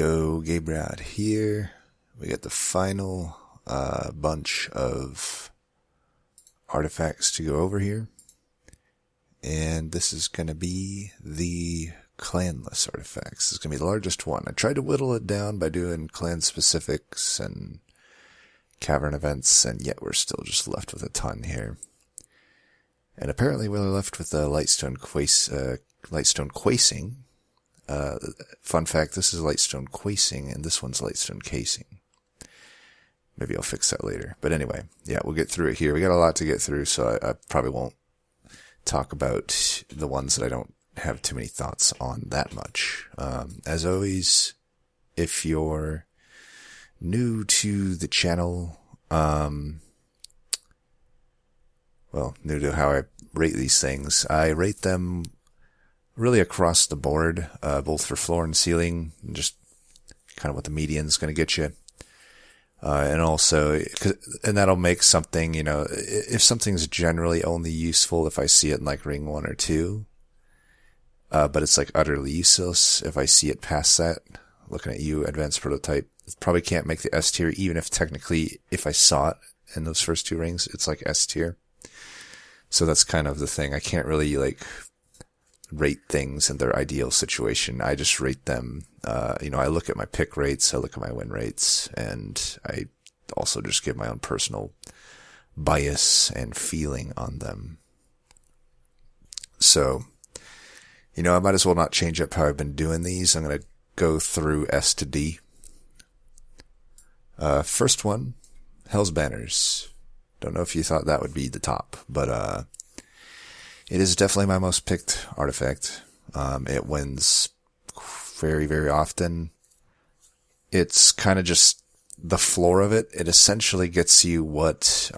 go, Gabriel here. We got the final bunch of artifacts to go over here. And this is going to be the Clanless artifacts. This is going to be the largest one. I tried to whittle it down by doing clan specifics and cavern events, and yet we're still just left with a ton here. And apparently we're left with the lightstone quasing. Fun fact, this is lightstone quasing, and this one's lightstone casing. Maybe I'll fix that later. But anyway, yeah, we'll get through it here. We got a lot to get through, so I probably won't talk about the ones that I don't have too many thoughts on that much. As always, if you're new to the channel, new to how I rate these things, I rate them really across the board, both for floor and ceiling, and just kind of what the median's going to get you. And also, and that'll make something, if something's generally only useful if I see it in like ring 1 or 2, but it's like utterly useless if I see it past that, looking at you, advanced prototype, it probably can't make the S tier, even if technically, if I saw it in those first 2 rings, it's like S tier. So that's kind of the thing. I can't really rate things in their ideal situation. I just rate them, I look at my pick rates, I look at my win rates, and I also just give my own personal bias and feeling on them. So, I might as well not change up how I've been doing these. I'm going to go through S to D. First one, Hell's Banners. Don't know if you thought that would be the top, but it is definitely my most picked artifact. It wins very, very often. It's kind of just the floor of it. It essentially gets you what,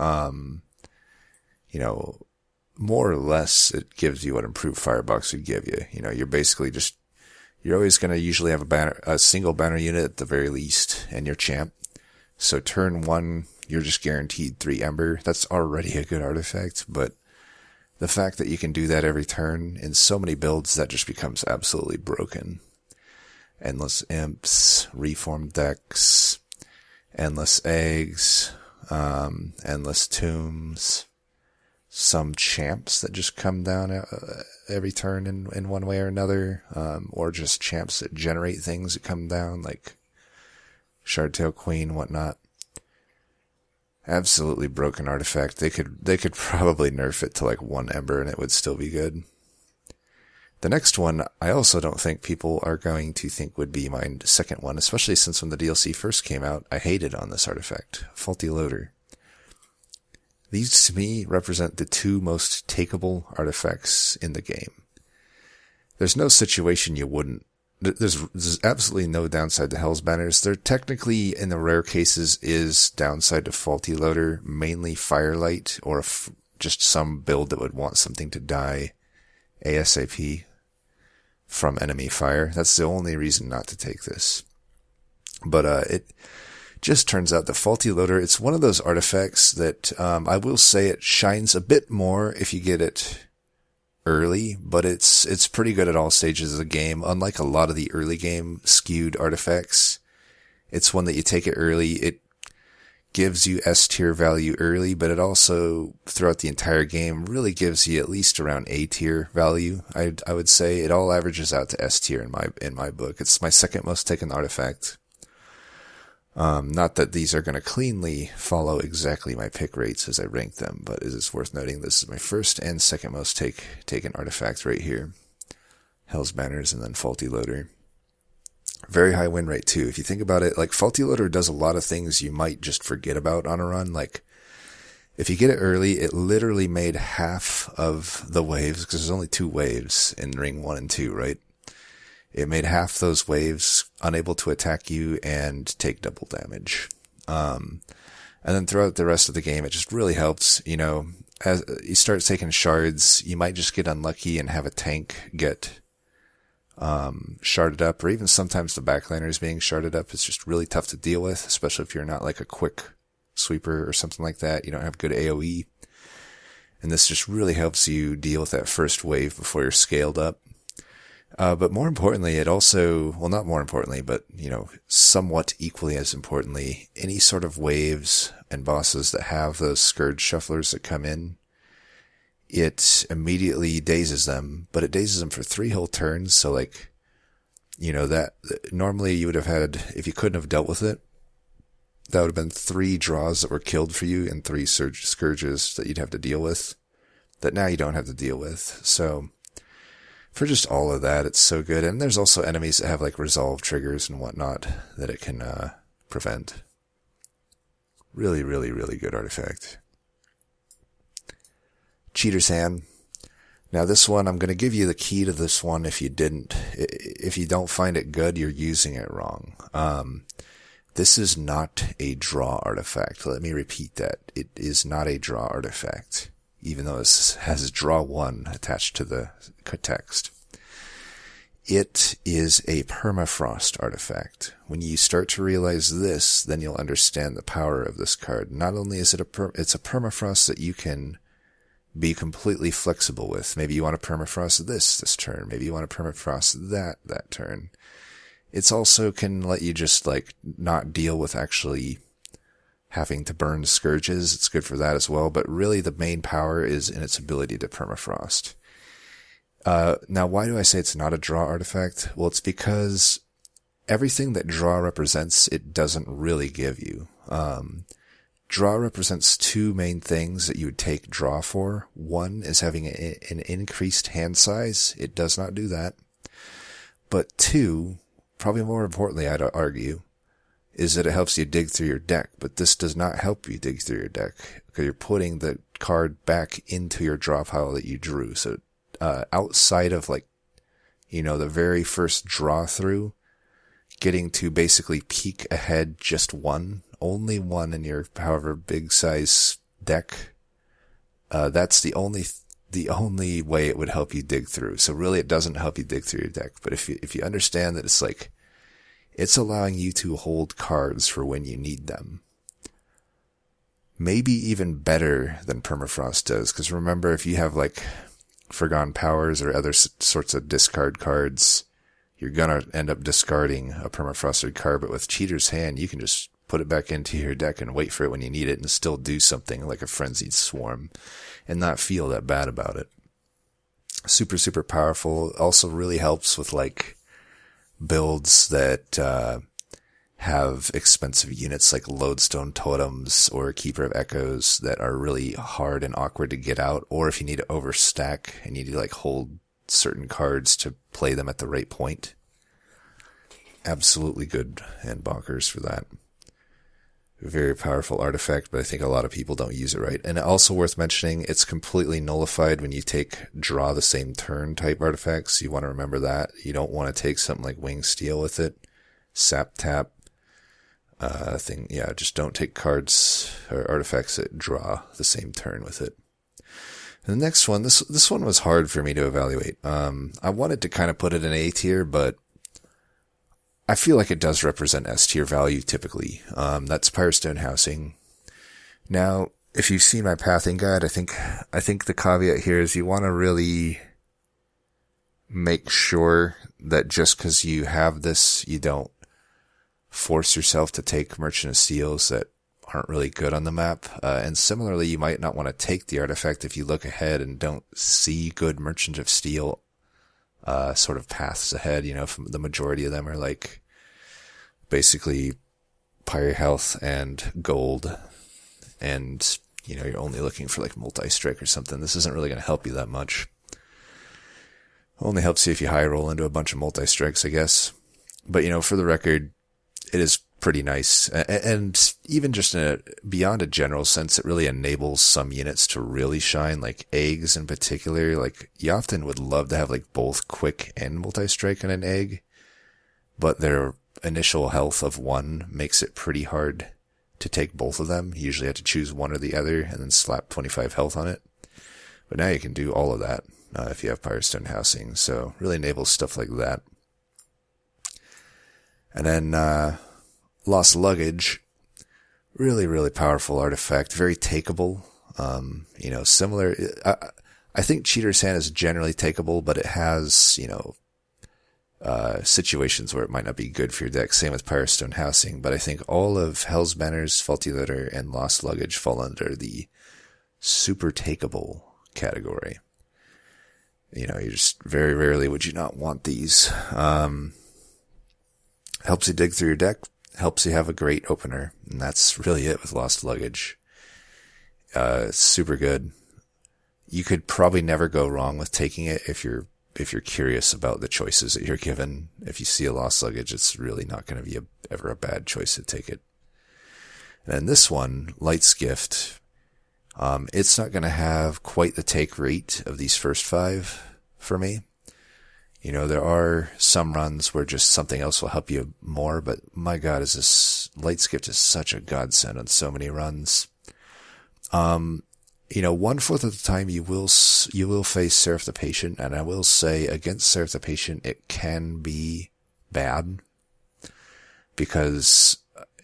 more or less it gives you what improved Firebox would give you. You're basically you're always going to usually have a single banner unit at the very least, and your champ. So turn 1, you're just guaranteed 3 Ember. That's already a good artifact, but the fact that you can do that every turn in so many builds, that just becomes absolutely broken. Endless Imps, Reformed Decks, Endless Eggs, Endless Tombs, some champs that just come down every turn in one way or another, or just champs that generate things that come down, like Shardtail Queen, whatnot. Absolutely broken artifact. They could probably nerf it to like 1 Ember and it would still be good. The next one, I also don't think people are going to think would be my second one, especially since when the DLC first came out, I hated on this artifact. Faulty Loader. These, to me, represent the 2 most takeable artifacts in the game. There's no situation you wouldn't. There's absolutely no downside to Hell's Banners. There technically, in the rare cases, is downside to Faulty Loader, mainly Firelight, or just some build that would want something to die ASAP from enemy fire. That's the only reason not to take this. But it just turns out the Faulty Loader, it's one of those artifacts that I will say it shines a bit more if you get it early, but it's pretty good at all stages of the game. Unlike a lot of the early game skewed artifacts, it's one that you take it early. It gives you S tier value early, but it also throughout the entire game really gives you at least around A tier value. I would say it all averages out to S tier in my book. It's my second most taken artifact. Not that these are going to cleanly follow exactly my pick rates as I rank them, but it is worth noting this is my first and second most taken artifact right here. Hell's Banners and then Faulty Loader. Very high win rate too. If you think about it, like Faulty Loader does a lot of things you might just forget about on a run. Like if you get it early, it literally made half of the waves, because there's only 2 waves in ring 1 and 2, right? It made half those waves unable to attack you and take double damage. And then throughout the rest of the game, it just really helps. As you start taking shards, you might just get unlucky and have a tank get sharded up, or even sometimes the backliners being sharded up. It's just really tough to deal with, especially if you're not like a quick sweeper or something like that. You don't have good AoE. And this just really helps you deal with that first wave before you're scaled up. But more importantly, it also, well, not more importantly, but, somewhat equally as importantly, any sort of waves and bosses that have those Scourge Shufflers that come in, it immediately dazes them, but it dazes them for 3 whole turns. So like, that normally you would have had, if you couldn't have dealt with it, that would have been 3 draws that were killed for you and 3 Scourges that you'd have to deal with that now you don't have to deal with. So for just all of that, it's so good. And there's also enemies that have like resolve triggers and whatnot that it can prevent. Really, really, really good artifact. Cheater's Hand. Now this one, I'm going to give you the key to this one if you don't find it good, you're using it wrong. This is not a draw artifact. Let me repeat that. It is not a draw artifact, even though it has draw 1 attached to the text. It is a permafrost artifact. When you start to realize this, then you'll understand the power of this card. Not only is it it's a permafrost that you can be completely flexible with. Maybe you want to permafrost this turn. Maybe you want to permafrost that turn. It's also can let you just like not deal with actually having to burn Scourges. It's good for that as well. But really the main power is in its ability to permafrost. Now why do I say it's not a draw artifact? Well, it's because everything that draw represents, it doesn't really give you. Draw represents 2 main things that you would take draw for. One is having an increased hand size. It does not do that. But 2, probably more importantly, I'd argue, is that it helps you dig through your deck. But this does not help you dig through your deck, because you're putting the card back into your draw pile that you drew. So outside of like, the very first draw through, getting to basically peek ahead just only one in your however big size deck, that's the only way it would help you dig through. So really it doesn't help you dig through your deck. But if you understand that it's like, it's allowing you to hold cards for when you need them. Maybe even better than permafrost does. Because remember, if you have like Forgotten Powers or other sorts of discard cards, you're gonna end up discarding a permafrosted card. But with Cheater's Hand, you can just put it back into your deck and wait for it when you need it and still do something like a Frenzied Swarm and not feel that bad about it. Super, super powerful. Also really helps with like builds that have expensive units like Lodestone Totems or Keeper of Echoes that are really hard and awkward to get out, or if you need to overstack and you need to like hold certain cards to play them at the right point. Absolutely good and bonkers for that. Very powerful artifact, but I think a lot of people don't use it right. And also worth mentioning, it's completely nullified when you take draw the same turn type artifacts. You want to remember that. You don't want to take something like Wing Steel with it. Sap Tap. Just don't take cards or artifacts that draw the same turn with it. And the next one, this one was hard for me to evaluate. I wanted to kind of put it in A tier, but I feel like it does represent S tier value typically. That's Pyrostone Housing. Now, if you've seen my pathing guide, I think the caveat here is you want to really make sure that just because you have this, you don't force yourself to take Merchant of Steels that aren't really good on the map. And similarly, you might not want to take the artifact if you look ahead and don't see good Merchant of Steel sort of paths ahead. From the majority of them are like basically Pyre Health and Gold, and you're only looking for like multi-strike or something. This isn't really going to help you that much. Only helps you if you high roll into a bunch of multi-strikes, I guess. But for the record, it is pretty nice. And even just beyond a general sense, it really enables some units to really shine, like eggs in particular. Like, you often would love to have like both quick and multi-strike in an egg, but their initial health of 1 makes it pretty hard to take both of them. You usually have to choose one or the other and then slap 25 health on it. But now you can do all of that if you have Pyrostone Housing. So really enables stuff like that. And then Lost Luggage, really, really powerful artifact, very takeable. Similar. I think Cheater's Hand is generally takeable, but it has, situations where it might not be good for your deck. Same with Pyrostone Housing, but I think all of Hell's Banners, Faulty Litter, and Lost Luggage fall under the super takeable category. You know, you just very rarely would you not want these. Helps you dig through your deck, helps you have a great opener, and that's really it with Lost Luggage. Super good. You could probably never go wrong with taking it if you're curious about the choices that you're given. If you see a Lost Luggage, it's really not going to be ever a bad choice to take it. And then this one, Light's Gift, it's not going to have quite the take rate of these first 5 for me. You know, there are some runs where just something else will help you more, but my God, Light's Gift is such a godsend on so many runs. You know, 1/4 of the time you will face Seraph the Patient, and I will say against Seraph the Patient, it can be bad because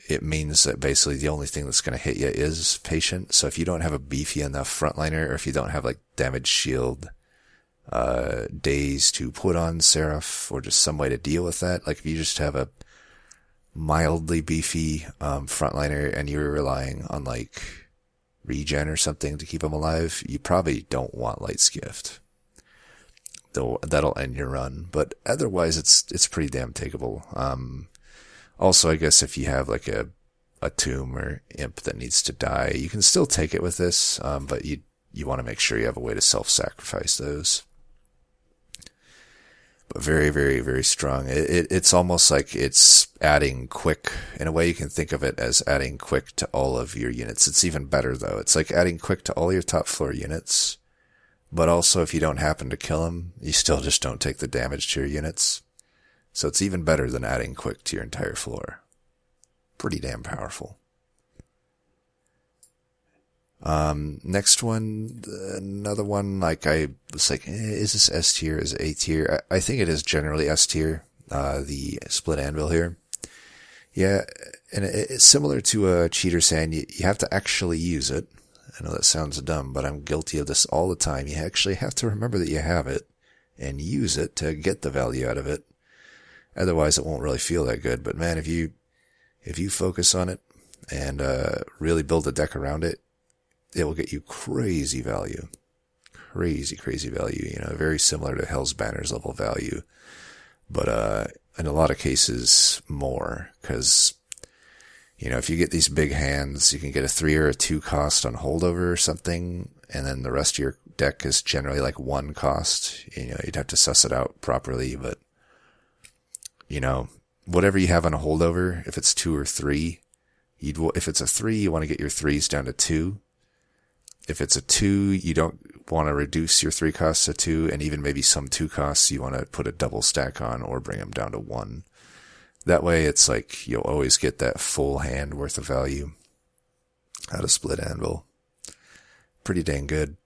it means that basically the only thing that's going to hit you is Patient. So if you don't have a beefy enough frontliner, or if you don't have like damage shield, days to put on Seraph, or just some way to deal with that, like if you just have a mildly beefy, frontliner and you're relying on like regen or something to keep them alive, you probably don't want Light's Gift. Though that'll end your run, but otherwise it's pretty damn takeable. Also, I guess if you have like a tomb or imp that needs to die, you can still take it with this, but you want to make sure you have a way to self-sacrifice those. But very, very, very strong. It's almost like it's adding quick. In a way, you can think of it as adding quick to all of your units. It's even better, though. It's like adding quick to all your top floor units. But also, if you don't happen to kill them, you still just don't take the damage to your units. So it's even better than adding quick to your entire floor. Pretty damn powerful. Next one, another one, like I was like, is this S tier? Is it A tier? I think it is generally S tier, the split anvil here. Yeah, and it's similar to a Cheater's Hand. You have to actually use it. I know that sounds dumb, but I'm guilty of this all the time. You actually have to remember that you have it and use it to get the value out of it. Otherwise, it won't really feel that good. But man, if you focus on it and really build a deck around it, it will get you crazy value. Crazy value. You know, very similar to Hell's Banners level value. But in a lot of cases, more. Because, you know, if you get these big hands, you can get a 3 or a 2 cost on holdover or something, and then the rest of your deck is generally like 1 cost. You know, you'd have to suss it out properly, but, you know, whatever you have on a holdover, if it's 2 or 3, if it's a 3, you want to get your 3s down to 2. If it's a 2, you don't want to reduce your 3 costs to 2, and even maybe some 2 costs you want to put a double stack on or bring them down to 1. That way it's like you'll always get that full hand worth of value out of Split Anvil. Pretty dang good.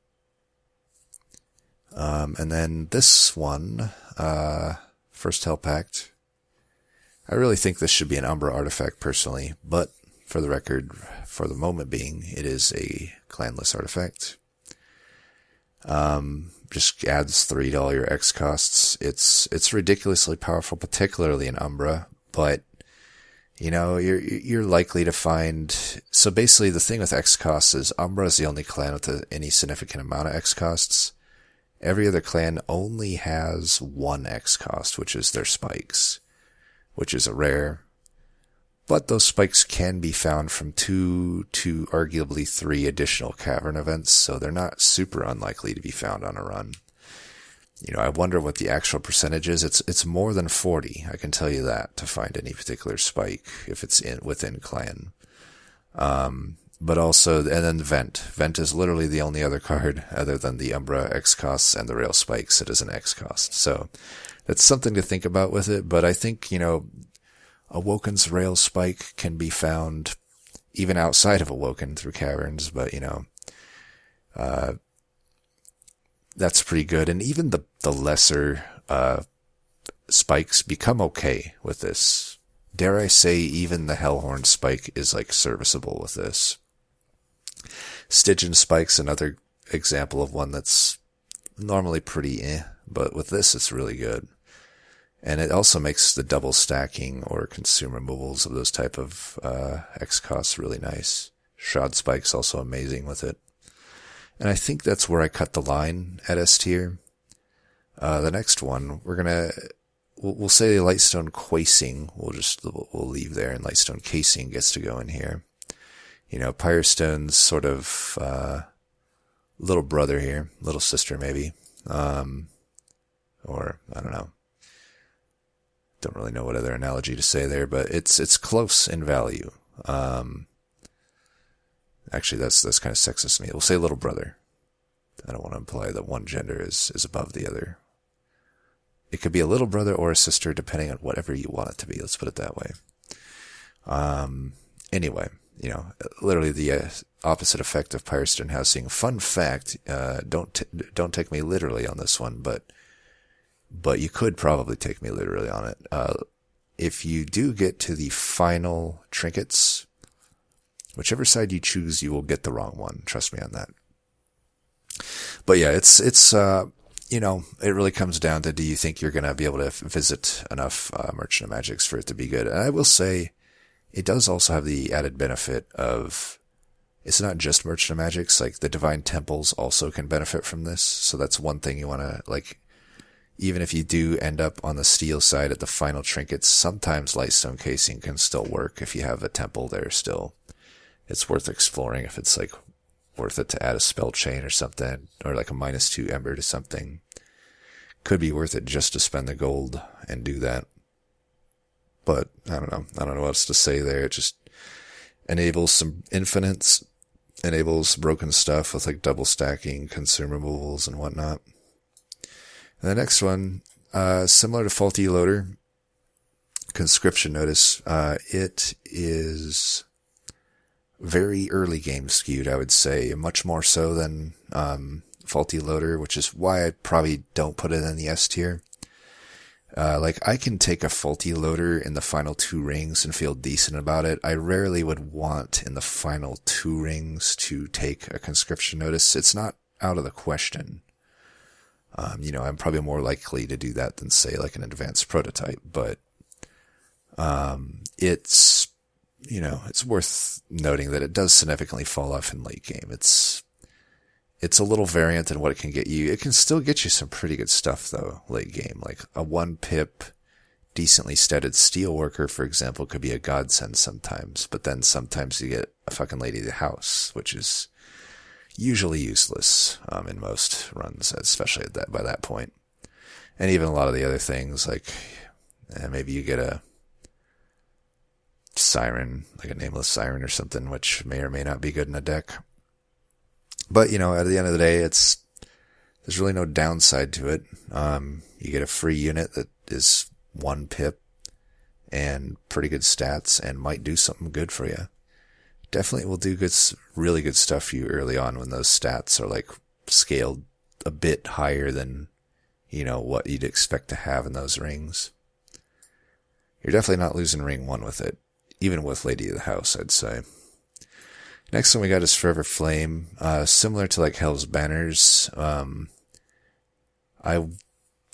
And then this one, First Hell Pact. I really think this should be an Umbra artifact personally, but for the record, for the moment being, it is a Clanless artifact. Just adds 3 to all your X costs. It's ridiculously powerful, particularly in Umbra, but you know, you're likely to find, so basically the thing with X costs is Umbra is the only clan with any significant amount of X costs. Every other clan only has 1 X cost, which is their spikes, which is a rare. But those spikes can be found from 2 to arguably 3 additional cavern events, so they're not super unlikely to be found on a run. You know, I wonder what the actual percentage is. It's more than 40, I can tell you that, to find any particular spike if it's within clan. But also, and then Vent. Vent is literally the only other card other than the Umbra X costs and the Rail spikes that is an X cost. So that's something to think about with it, but I think, you know, Awoken's Rail Spike can be found even outside of Awoken through caverns, but, you know, that's pretty good. And even the lesser spikes become okay with this. Dare I say even the Hellhorn Spike is, like, serviceable with this. Stygian Spike's another example of one that's normally pretty but with this it's really good. And it also makes the double stacking or consume removals of those type of X costs really nice. Shroud Spike's also amazing with it. And I think that's where I cut the line at S tier. The next one, we'll say Lightstone Quasing. We'll leave there, and Lightstone Casing gets to go in here. You know, Pyrostone's sort of little brother here, little sister maybe, or I don't know. Don't really know what other analogy to say there, but it's close in value. Actually, that's kind of sexist to me. We'll say little brother. I don't want to imply that one gender is above the other. It could be a little brother or a sister, depending on whatever you want it to be. Let's put it that way. Anyway, you know, literally the opposite effect of Pyrostone housing. Fun fact, don't take me literally on this one, but you could probably take me literally on it. If you do get to the final trinkets, whichever side you choose, you will get the wrong one. Trust me on that. But yeah, it's you know, it really comes down to, do you think you're going to be able to visit enough Merchant of Magics for it to be good? And I will say, it does also have the added benefit of, it's not just Merchant of Magics, like the Divine Temples also can benefit from this. So that's one thing you want to, like, even if you do end up on the steel side at the final trinkets, sometimes Lightstone Casing can still work if you have a temple there still. It's worth exploring if it's like worth it to add a spell chain or something, or like a -2 ember to something. Could be worth it just to spend the gold and do that. But I don't know what else to say there. It just enables some infinites, enables broken stuff with like double stacking, consume removals and whatnot. And the next one, similar to Faulty Loader, Conscription Notice. It is very early game skewed, I would say, much more so than Faulty Loader, which is why I probably don't put it in the S tier. Like, I can take a Faulty Loader in the final 2 rings and feel decent about it. I rarely would want in the final 2 rings to take a Conscription Notice. It's not out of the question. You know, I'm probably more likely to do that than, say, like an advanced prototype, but it's, you know, it's worth noting that it does significantly fall off in late game. It's a little variant in what it can get you. It can still get you some pretty good stuff, though, late game. Like a 1-pip, decently statted Steelworker, for example, could be a godsend sometimes, but then sometimes you get a fucking Lady of the House, which is usually useless in most runs, especially by that point. And even a lot of the other things, like maybe you get a Siren, like a Nameless Siren or something, which may or may not be good in a deck. But, you know, at the end of the day, there's really no downside to it. You get a free unit that is 1-pip and pretty good stats and might do something good for you. Definitely will do really good stuff for you early on when those stats are like scaled a bit higher than, you know, what you'd expect to have in those rings. You're definitely not losing ring 1 with it, even with Lady of the House, I'd say. Next one we got is Forever Flame. Similar to like Hell's Banners.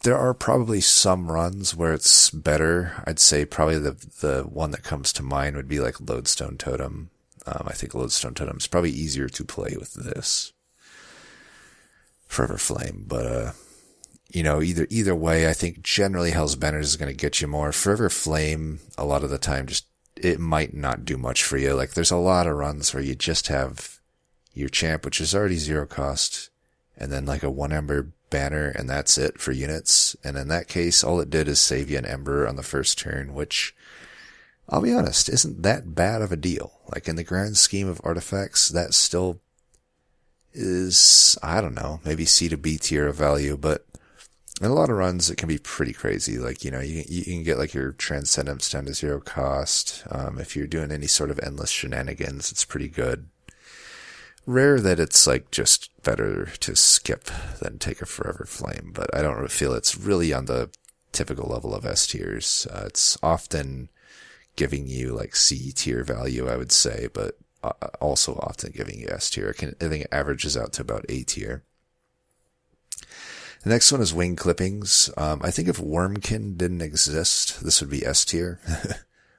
There are probably some runs where it's better. I'd say probably the one that comes to mind would be like Lodestone Totem. I think Lodestone Totem is probably easier to play with this Forever Flame, but you know, either way, I think generally Hell's Banners is going to get you more. Forever Flame, a lot of the time, just it might not do much for you. Like, there's a lot of runs where you just have your champ, which is already 0 cost, and then like a 1 ember banner, and that's it for units. And in that case, all it did is save you an ember on the first turn, which, I'll be honest, isn't that bad of a deal. Like, in the grand scheme of artifacts, that still is, I don't know, maybe C to B tier of value, but in a lot of runs, it can be pretty crazy. Like, you know, you can get like your Transcendence down to 0 cost. If you're doing any sort of endless shenanigans, it's pretty good. Rare that it's like just better to skip than take a Forever Flame, but I don't really feel it's really on the typical level of S tiers. It's often giving you like C tier value, I would say, but also often giving you S tier. I think it averages out to about A tier. The next one is wing clippings. I think if Wormkin didn't exist, this would be S tier,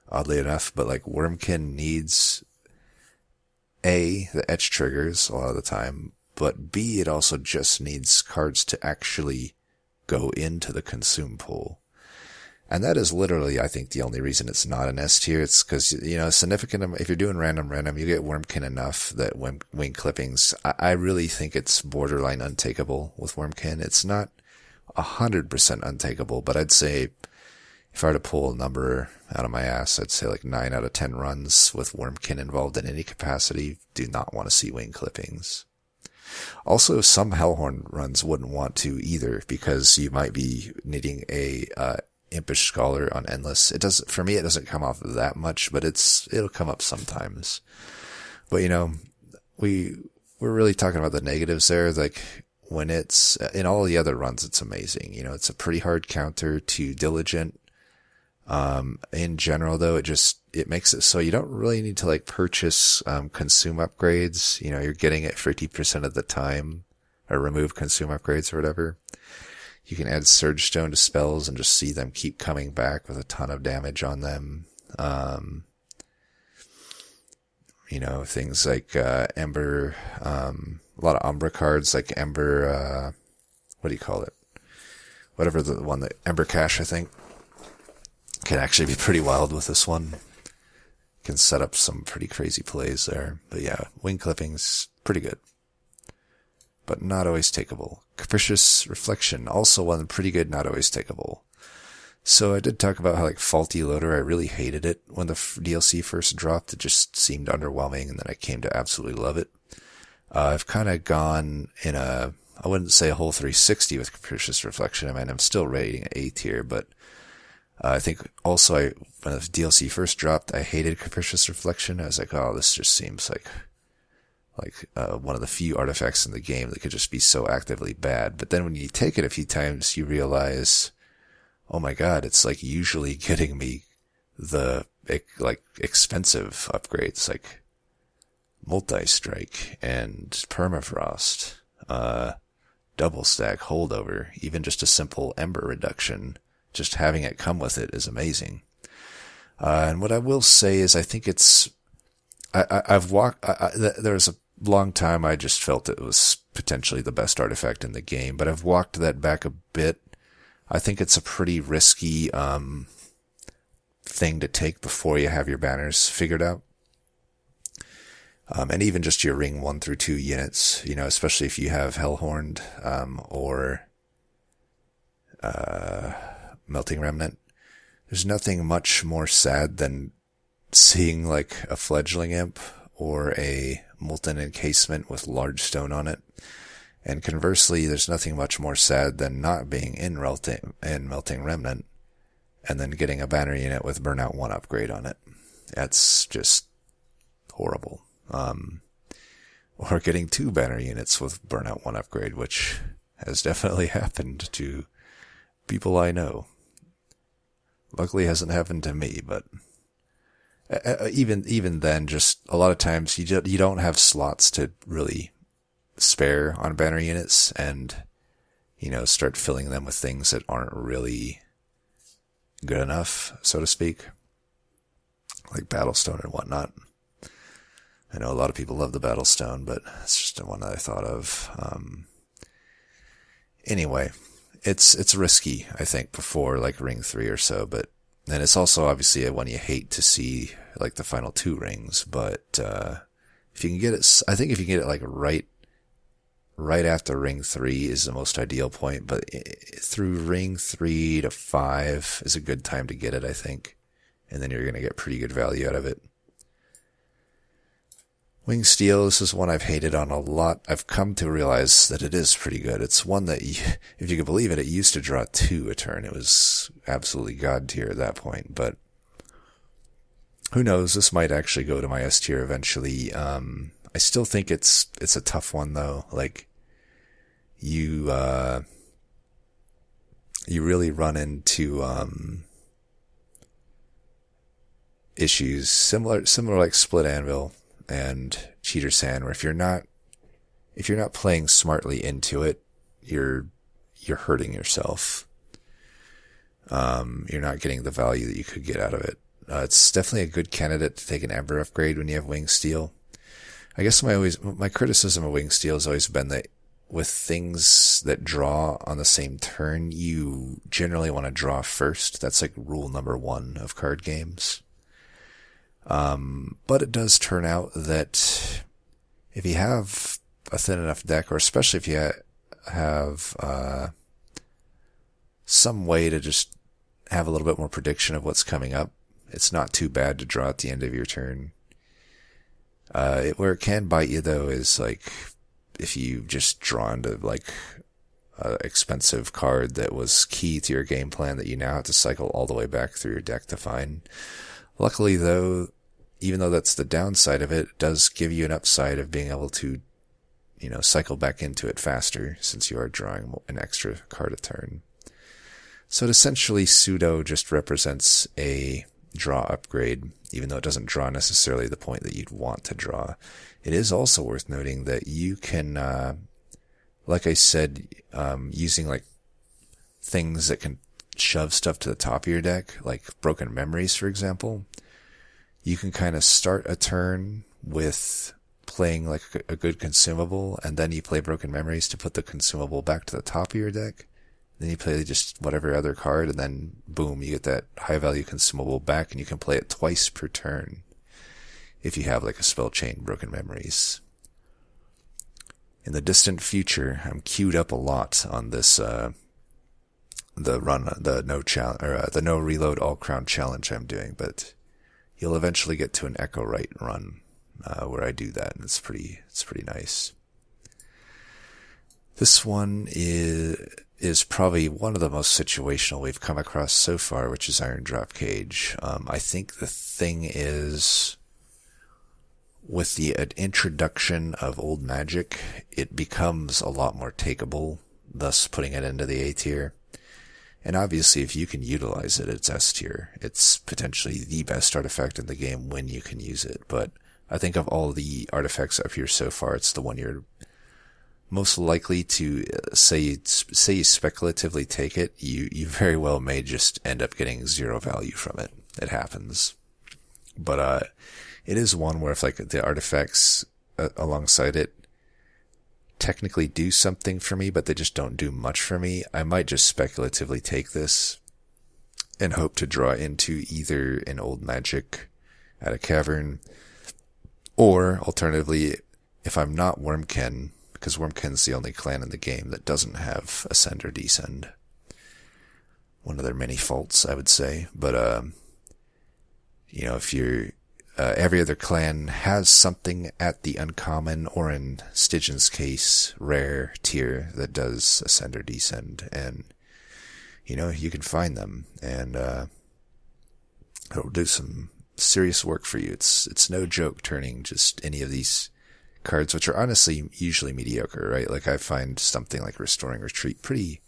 oddly enough. But like Wormkin needs the etch triggers a lot of the time, but B, it also just needs cards to actually go into the consume pool. And that is literally, I think, the only reason it's not an S tier. It's because, significant, if you're doing random, you get Wormkin enough that wing clippings, I really think it's borderline untakeable with Wormkin. It's not 100% untakeable, but I'd say if I were to pull a number out of my ass, I'd say like 9 out of 10 runs with Wormkin involved in any capacity do not want to see wing clippings. Also, some Hellhorn runs wouldn't want to either, because you might be needing a Impish Scholar on Endless. For me, it doesn't come off that much, but it'll come up sometimes. But we're really talking about the negatives there. Like when it's in all the other runs, it's amazing. It's a pretty hard counter to Diligent. In general though, it makes it so you don't really need to like purchase, consume upgrades. You're getting it 50% of the time, or remove consume upgrades or whatever. You can add Surge Stone to spells and just see them keep coming back with a ton of damage on them. Things like, Ember, a lot of Umbra cards like Ember, what do you call it? Whatever the one that, Ember Cache, I think, can actually be pretty wild with this one. Can set up some pretty crazy plays there. But yeah, wing clippings, pretty good. But not always takeable. Capricious Reflection, also one pretty good, not always takeable. So I did talk about how like Faulty Loader, I really hated it when the DLC first dropped. It just seemed underwhelming, and then I came to absolutely love it. I've kind of gone in I wouldn't say a whole 360 with Capricious Reflection. I mean, I'm still rating A tier, but I think also when the DLC first dropped, I hated Capricious Reflection. I was like, oh, this just seems like one of the few artifacts in the game that could just be so actively bad. But then when you take it a few times, you realize, oh my god, it's like usually getting me the like expensive upgrades like Multi-Strike and Permafrost, Double Stack, Holdover, even just a simple Ember reduction. Just having it come with it is amazing. And what I will say is I think there's a long time I just felt it was potentially the best artifact in the game, but I've walked that back a bit. I think it's a pretty risky thing to take before you have your banners figured out. And even just your ring 1 through 2 units, especially if you have Hellhorned or Melting Remnant. There's nothing much more sad than seeing like a Fledgling Imp or a Molten Encasement with large stone on it. And conversely, there's nothing much more sad than not being in Melting Remnant and then getting a banner unit with Burnout 1 upgrade on it. That's just horrible. Or getting 2 banner units with Burnout 1 upgrade, which has definitely happened to people I know. Luckily, it hasn't happened to me, but even then, just a lot of times you don't have slots to really spare on banner units, and start filling them with things that aren't really good enough, so to speak, like Battlestone and whatnot. I know a lot of people love the Battlestone, but it's just the one that I thought of. Anyway, it's risky, I think, before like ring 3 or so, but then it's also obviously one you hate to see, like the final 2 rings. But if you can get it, I think if you can get it like right after ring 3 is the most ideal point. But through ring 3 to 5 is a good time to get it, I think, and then you're gonna get pretty good value out of it. Wing Steel, this is one I've hated on a lot. I've come to realize that it is pretty good. It's one that, if you can believe it, it used to draw 2 a turn. It was absolutely god tier at that point, but who knows? This might actually go to my S tier eventually. I still think it's a tough one though. Like, you really run into, issues similar like Split Anvil and Cheater Sand, where if you're not playing smartly into it, you you're hurting yourself. You're not getting the value that you could get out of it. It's definitely a good candidate to take an Ember upgrade when you have Wing Steel. I guess my criticism of Wing Steel has always been that with things that draw on the same turn, you generally want to draw first. That's like rule number 1 of card games. But it does turn out that if you have a thin enough deck, or especially if you have some way to just have a little bit more prediction of what's coming up, it's not too bad to draw at the end of your turn. Where it can bite you, though, is like if you just draw into like an expensive card that was key to your game plan that you now have to cycle all the way back through your deck to find. Luckily, though, even though that's the downside of it, it does give you an upside of being able to, cycle back into it faster since you are drawing an extra card a turn. So it essentially pseudo just represents a draw upgrade, even though it doesn't draw necessarily the point that you'd want to draw. It is also worth noting that you can, like I said, using like things that can shove stuff to the top of your deck, like Broken Memories, for example, you can kind of start a turn with playing like a good consumable, and then you play Broken Memories to put the consumable back to the top of your deck. Then you play just whatever other card, and then boom, you get that high value consumable back, and you can play it twice per turn if you have like a spell chain Broken Memories. In the distant future, I'm queued up a lot on this the no reload all crown challenge I'm doing, but you'll eventually get to an Echo Right run where I do that, and it's pretty nice. This one is probably one of the most situational we've come across so far, which is Iron Drop Cage. I think the thing is, with the introduction of Old Magic, it becomes a lot more takeable, thus putting it into the A tier. And obviously, if you can utilize it, it's S tier. It's potentially the best artifact in the game when you can use it. But I think of all the artifacts up here so far, it's the one you're most likely to say you speculatively take it. You very well may just end up getting 0 value from it. It happens. But it is one where if like the artifacts alongside it technically do something for me, but they just don't do much for me, I might just speculatively take this and hope to draw into either an Old Magic at a cavern, or alternatively, if I'm not Wormken, because Wormken's the only clan in the game that doesn't have Ascend or Descend. One of their many faults, I would say. But, if you're, every other clan has something at the uncommon, or in Stygian's case, rare tier that does Ascend or Descend. And, you can find them, and, it'll do some serious work for you. It's no joke turning just any of these cards, which are honestly usually mediocre, right? Like I find something like Restoring Retreat pretty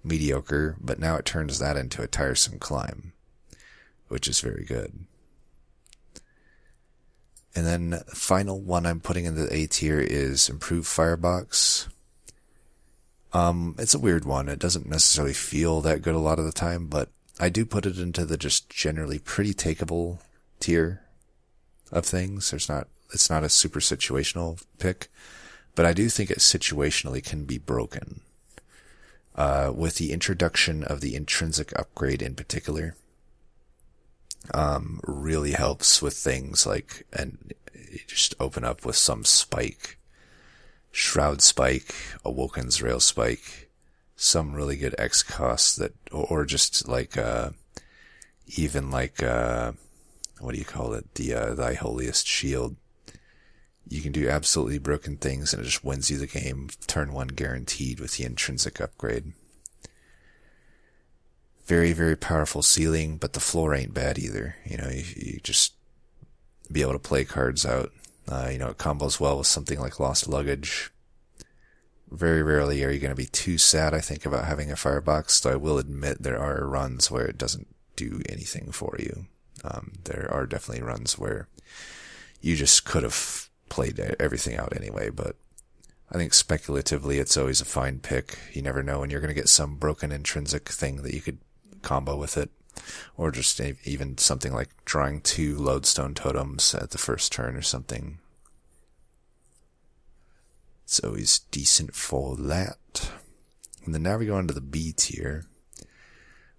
mediocre, but now it turns that into a tiresome climb, which is very good. And then the final one I'm putting in the A tier is Improved Firebox. It's a weird one. It doesn't necessarily feel that good a lot of the time, but I do put it into the just generally pretty takeable tier of things. It's not a super situational pick, but I do think it situationally can be broken. With the introduction of the intrinsic upgrade in particular, really helps with things like, and you just open up with some spike, Shroud Spike, Awoken's Rail Spike, some really good X costs that, or just like, even like, what do you call it? Thy Holiest Shield. You can do absolutely broken things, and it just wins you the game, turn 1 guaranteed with the intrinsic upgrade. Very, very powerful ceiling, but the floor ain't bad either. You just be able to play cards out. It combos well with something like Lost Luggage. Very rarely are you going to be too sad, I think, about having a firebox, though I will admit there are runs where it doesn't do anything for you. There are definitely runs where you just could have played everything out anyway, but I think speculatively it's always a fine pick. You never know when you're going to get some broken intrinsic thing that you could combo with it. Or just even something like drawing 2 lodestone totems at the first turn or something. It's always decent for that. And then now we go into the B tier.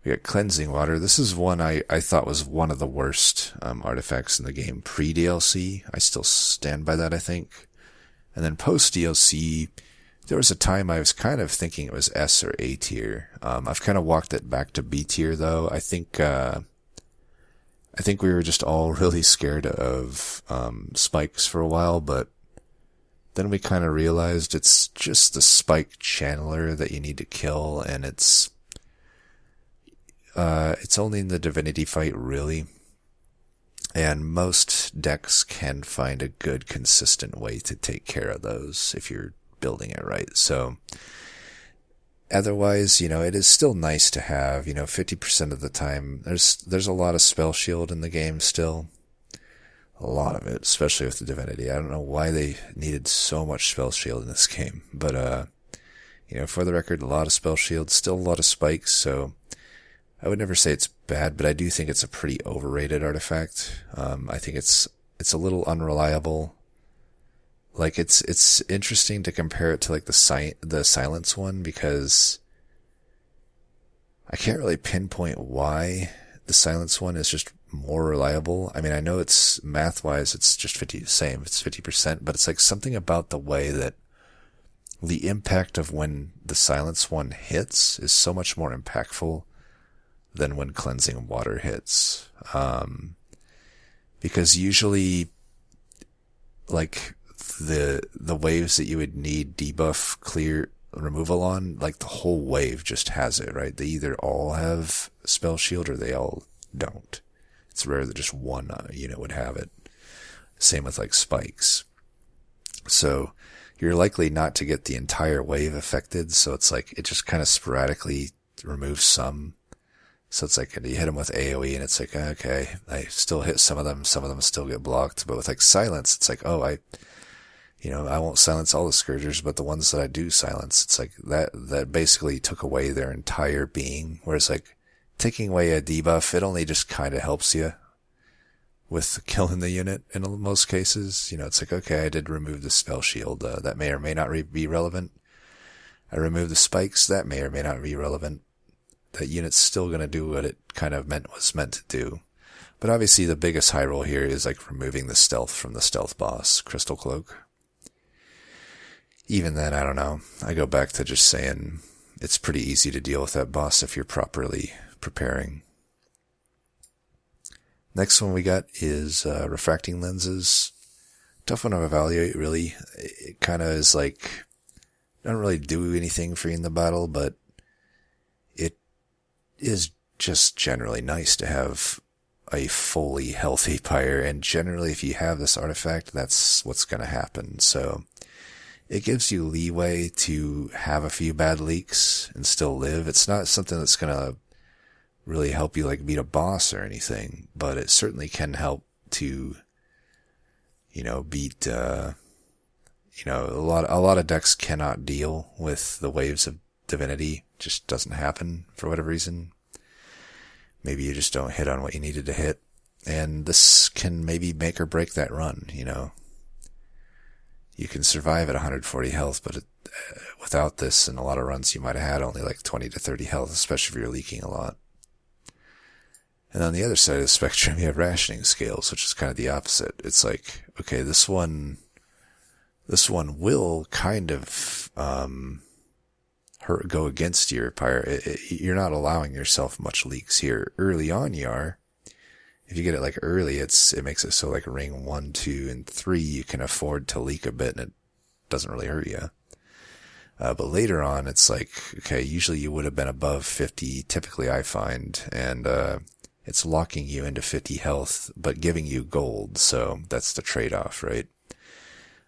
We got Cleansing Water. This is one I thought was one of the worst artifacts in the game pre-DLC. I still stand by that, I think. And then post-DLC, there was a time I was kind of thinking it was S or A tier. I've kind of walked it back to B tier, though. I think we were just all really scared of spikes for a while, but then we kind of realized it's just the spike channeler that you need to kill, and it's only in the divinity fight, really. And most decks can find a good, consistent way to take care of those if you're building it right. So otherwise, it is still nice to have, 50% of the time. There's a lot of spell shield in the game still. A lot of it, especially with the divinity. I don't know why they needed so much spell shield in this game, but for the record, a lot of spell shield, still a lot of spikes, so I would never say it's bad, but I do think it's a pretty overrated artifact. I think it's a little unreliable. Like, it's interesting to compare it to like the silence one, because I can't really pinpoint why the silence one is just more reliable. I mean, I know it's math-wise, it's just same, it's 50%, but it's like something about the way that the impact of when the silence one hits is so much more impactful than when Cleansing Water hits. Because usually, like, the waves that you would need debuff clear removal on, like, the whole wave just has it, right? They either all have spell shield or they all don't. It's rare that just one unit would have it. Same with like spikes. So you're likely not to get the entire wave affected. So it's like, it just kind of sporadically removes some. So it's like, you hit them with AoE and it's like, okay, I still hit some of them still get blocked. But with like silence, it's like, I won't silence all the Scourgers, but the ones that I do silence, it's like that basically took away their entire being. Whereas like taking away a debuff, it only just kind of helps you with killing the unit in most cases. It's like, okay, I did remove the spell shield. That may or may not be relevant. I removed the spikes. That may or may not be relevant. That unit's still going to do what it kind of was meant to do. But obviously the biggest high roll here is like removing the stealth from the stealth boss, Crystal Cloak. Even then, I don't know. I go back to just saying it's pretty easy to deal with that boss if you're properly preparing. Next one we got is refracting lenses. Tough one to evaluate, really. It kind of is like, don't really do anything for you in the battle, but it is just generally nice to have a fully healthy pyre, and generally if you have this artifact, that's what's going to happen. So it gives you leeway to have a few bad leaks and still live. It's not something that's going to really help you like beat a boss or anything, but it certainly can help to, beat, a lot of decks cannot deal with the waves of divinity. Just doesn't happen for whatever reason. Maybe you just don't hit on what you needed to hit, and this can maybe make or break that run. You can survive at 140 health, but without this, in a lot of runs you might have had only like 20 to 30 health, especially if you're leaking a lot. And on the other side of the spectrum, you have rationing scales, which is kind of the opposite. It's like, okay, this one will kind of go against your pyre. You're not allowing yourself much leaks here. Early on you are. If you get it like early, it makes it so like ring 1, 2, and 3, you can afford to leak a bit and it doesn't really hurt you. But later on, it's like, okay, usually you would have been above 50, typically I find, and it's locking you into 50 health, but giving you gold, so that's the trade-off, right?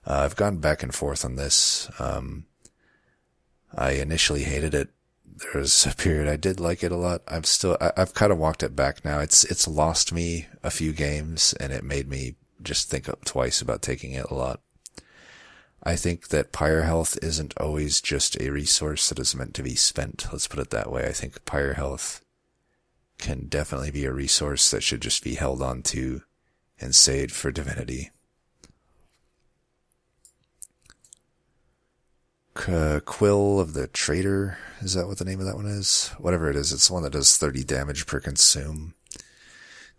I've gone back and forth on this. I initially hated it. There was a period I did like it a lot. I've kind of walked it back now. It's lost me a few games, and it made me just think up twice about taking it a lot. I think that pyre health isn't always just a resource that is meant to be spent. Let's put it that way. I think pyre health can definitely be a resource that should just be held on to and saved for divinity. Quill of the Traitor, is that what the name of that one is? Whatever it is, it's the one that does 30 damage per consume.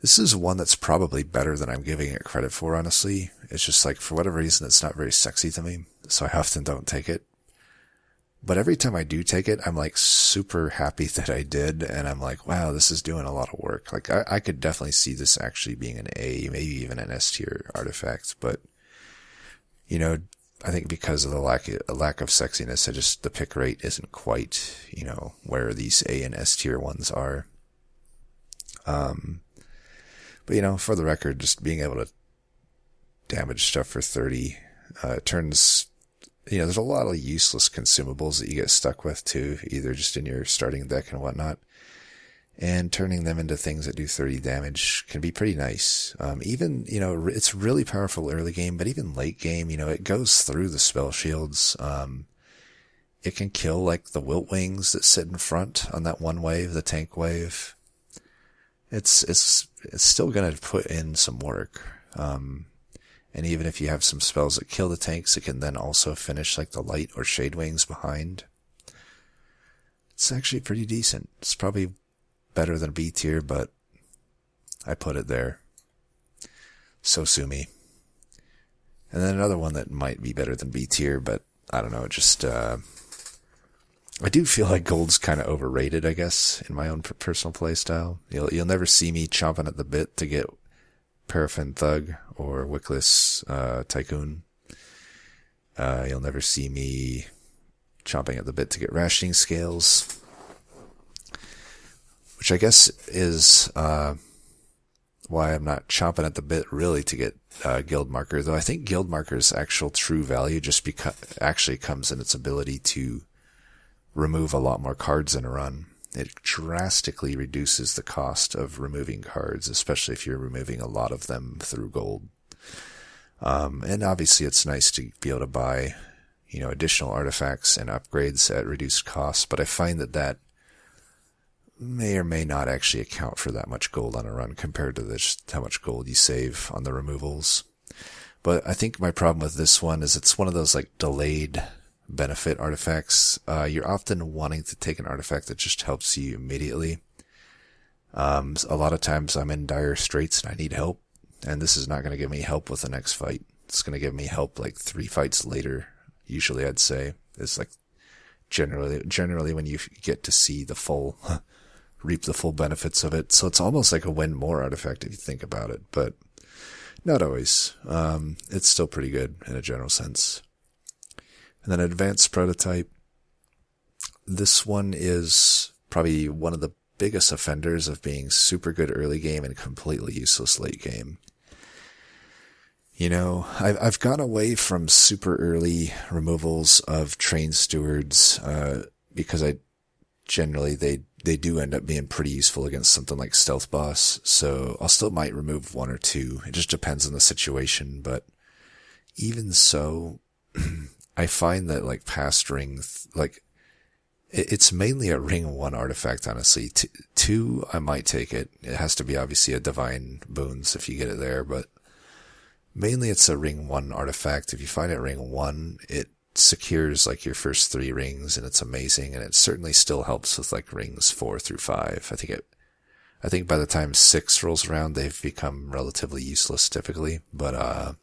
This is one that's probably better than I'm giving it credit for, honestly. It's just like, for whatever reason, it's not very sexy to me, so I often don't take it. But every time I do take it, I'm like super happy that I did, and I'm like, wow, this is doing a lot of work. Like, I could definitely see this actually being an A, maybe even an S tier artifact, but, you know, I think because of the lack of sexiness, the pick rate isn't quite, you know, where these A and S tier ones are. But, you know, for the record, just being able to damage stuff for 30, turns, you know, there's a lot of useless consumables that you get stuck with too, either just in your starting deck and whatnot. And turning them into things that do 30 damage can be pretty nice. Even, you know, it's really powerful early game, but even late game, you know, it goes through the spell shields. It can kill, like, the Wilt Wings that sit in front on that one wave, the tank wave. It's still gonna put in some work. And even if you have some spells that kill the tanks, it can then also finish, like, the Light or Shade Wings behind. It's actually pretty decent. It's probably better than B tier, but I put it there. So sue me. And then another one that might be better than B tier, but I don't know, just, I do feel like gold's kind of overrated, I guess, in my own personal playstyle. You'll never see me chomping at the bit to get Paraffin Thug or Wickless Tycoon. You'll never see me chomping at the bit to get Rationing Scales, which I guess is why I'm not chomping at the bit really to get Guild Marker, though I think Guild Marker's actual true value just actually comes in its ability to remove a lot more cards in a run. It drastically reduces the cost of removing cards, especially if you're removing a lot of them through gold. And obviously it's nice to be able to buy, you know, additional artifacts and upgrades at reduced costs, but I find that may or may not actually account for that much gold on a run compared to just how much gold you save on the removals. But I think my problem with this one is it's one of those, like, delayed benefit artifacts. You're often wanting to take an artifact that just helps you immediately. A lot of times I'm in dire straits and I need help, and this is not going to give me help with the next fight. It's going to give me help like 3 fights later, usually, I'd say. It's like generally when you get to see the full reap the full benefits of it. So it's almost like a win more artifact if you think about it, but not always. It's still pretty good in a general sense. And then Advanced Prototype. This one is probably one of the biggest offenders of being super good early game and completely useless late game. You know, I've gone away from super early removals of Train Stewards, because generally they do end up being pretty useful against something like Stealth Boss, so I'll still might remove 1 or 2. It just depends on the situation, but even so, I find that, like, past ring, like, it's mainly a ring 1 artifact, honestly. 2, I might take it. It has to be obviously a Divine Boons if you get it there, but mainly it's a ring 1 artifact. If you find it ring 1, it secures, like, your first 3 rings, and it's amazing, and it certainly still helps with, like, rings 4 through 5. I think by the time 6 rolls around, they've become relatively useless typically, but,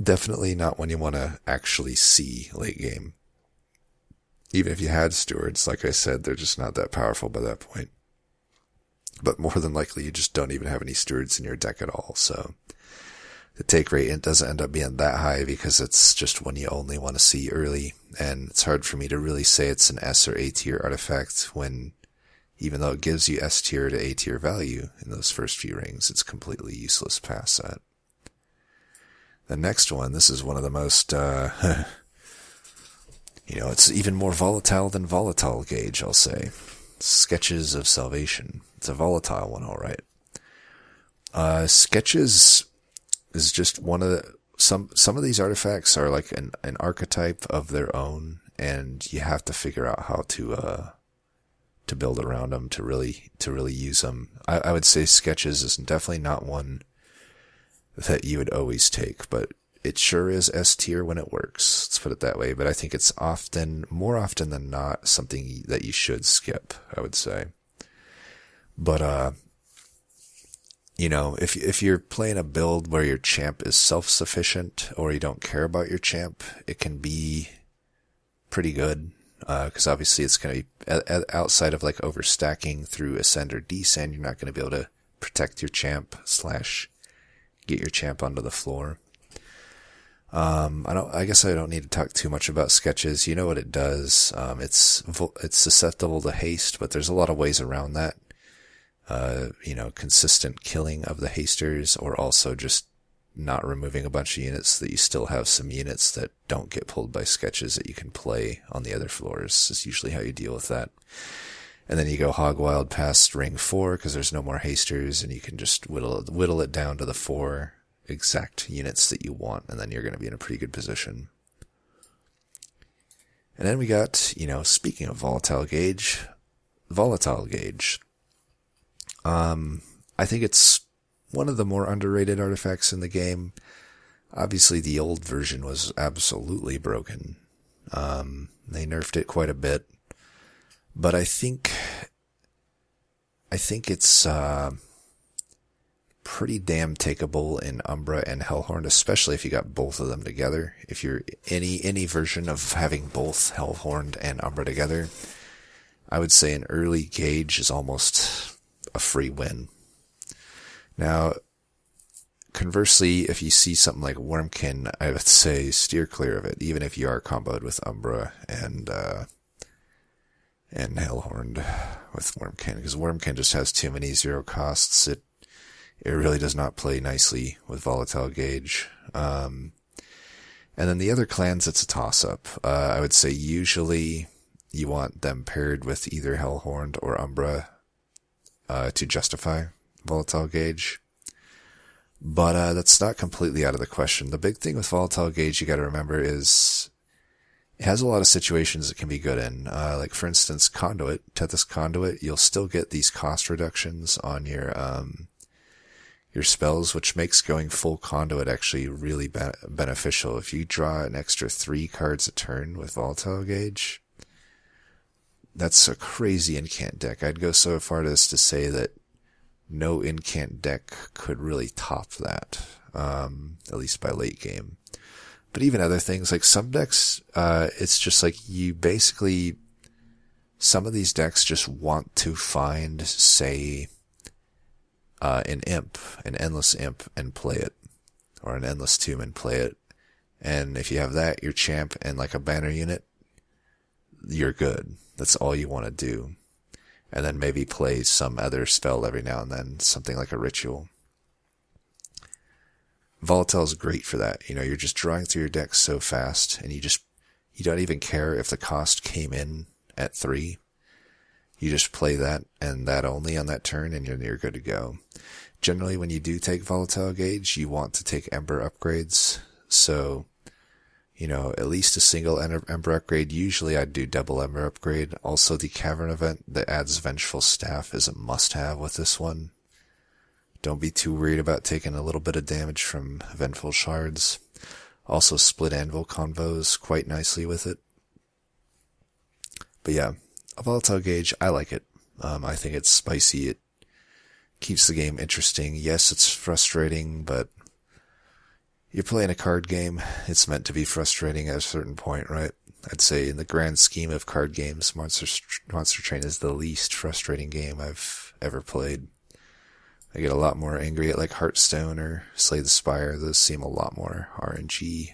definitely not when you want to actually see late game. Even if you had stewards, like I said, they're just not that powerful by that point. But more than likely, you just don't even have any stewards in your deck at all, so the take rate, it doesn't end up being that high because it's just one you only want to see early, and it's hard for me to really say it's an S or A tier artifact when, even though it gives you S tier to A tier value in those first few rings, it's completely useless past that. The next one, this is one of the most, it's even more volatile than volatile gauge, I'll say. Sketches of Salvation. It's a volatile one, alright. Sketches is just one of the, some of these artifacts are like an archetype of their own, and you have to figure out how to build around them to really use them. I would say Sketches is definitely not one that you would always take, but it sure is S tier when it works. Let's put it that way. But I think it's more often than not, something that you should skip, I would say. But, if you're playing a build where your champ is self-sufficient or you don't care about your champ, it can be pretty good. Because obviously it's going to be outside of like overstacking through ascend or descend, you're not going to be able to protect your champ / get your champ onto the floor. I guess I don't need to talk too much about Sketches. You know what it does. It's susceptible to haste, but there's a lot of ways around that. Consistent killing of the hasters, or also just not removing a bunch of units so that you still have some units that don't get pulled by Sketches that you can play on the other floors is usually how you deal with that. And then you go hog wild past ring 4 because there's no more hasters, and you can just whittle it down to the 4 exact units that you want, and then you're going to be in a pretty good position. And then we got, speaking of Volatile Gauge. I think it's one of the more underrated artifacts in the game. Obviously, the old version was absolutely broken. They nerfed it quite a bit. But I think it's pretty damn takeable in Umbra and Hellhorn, especially if you got both of them together. If you're any version of having both Hellhorn and Umbra together, I would say an early gauge is almost a free win. Now, conversely, if you see something like Wormkin, I would say steer clear of it, even if you are comboed with Umbra and Hellhorn with Wormkin, because Wormkin just has too many 0 costs. It really does not play nicely with Volatile Gauge. And then the other clans, it's a toss-up. I would say usually you want them paired with either Hellhorn or Umbra to justify Volatile Gauge. But that's not completely out of the question. The big thing with Volatile Gauge you got to remember is it has a lot of situations it can be good in. Like, for instance, Conduit, Tethys Conduit, you'll still get these cost reductions on your spells, which makes going full Conduit actually really beneficial. If you draw an extra 3 cards a turn with Volatile Gauge, that's a crazy incant deck. I'd go so far as to say that no incant deck could really top that, at least by late game. But even other things, like some decks, it's just like some of these decks just want to find, say, an endless imp and play it, or an endless tomb and play it. And if you have that, your champ and like a banner unit, you're good. That's all you want to do. And then maybe play some other spell every now and then, something like a ritual. Volatile is great for that. You're just drawing through your deck so fast, and you don't even care if the cost came in at 3. You just play that and that only on that turn, and you're good to go. Generally, when you do take Volatile Gauge, you want to take Ember upgrades. So, at least a single Ember upgrade. Usually I'd do double Ember upgrade. Also, the Cavern event that adds Vengeful Staff is a must-have with this one. Don't be too worried about taking a little bit of damage from Vengeful Shards. Also, Split Anvil convos quite nicely with it. But yeah, a Volatile Gauge, I like it. I think it's spicy. It keeps the game interesting. Yes, it's frustrating, but you're playing a card game. It's meant to be frustrating at a certain point, right? I'd say in the grand scheme of card games, Monster Train is the least frustrating game I've ever played. I get a lot more angry at like Hearthstone or Slay the Spire. Those seem a lot more RNG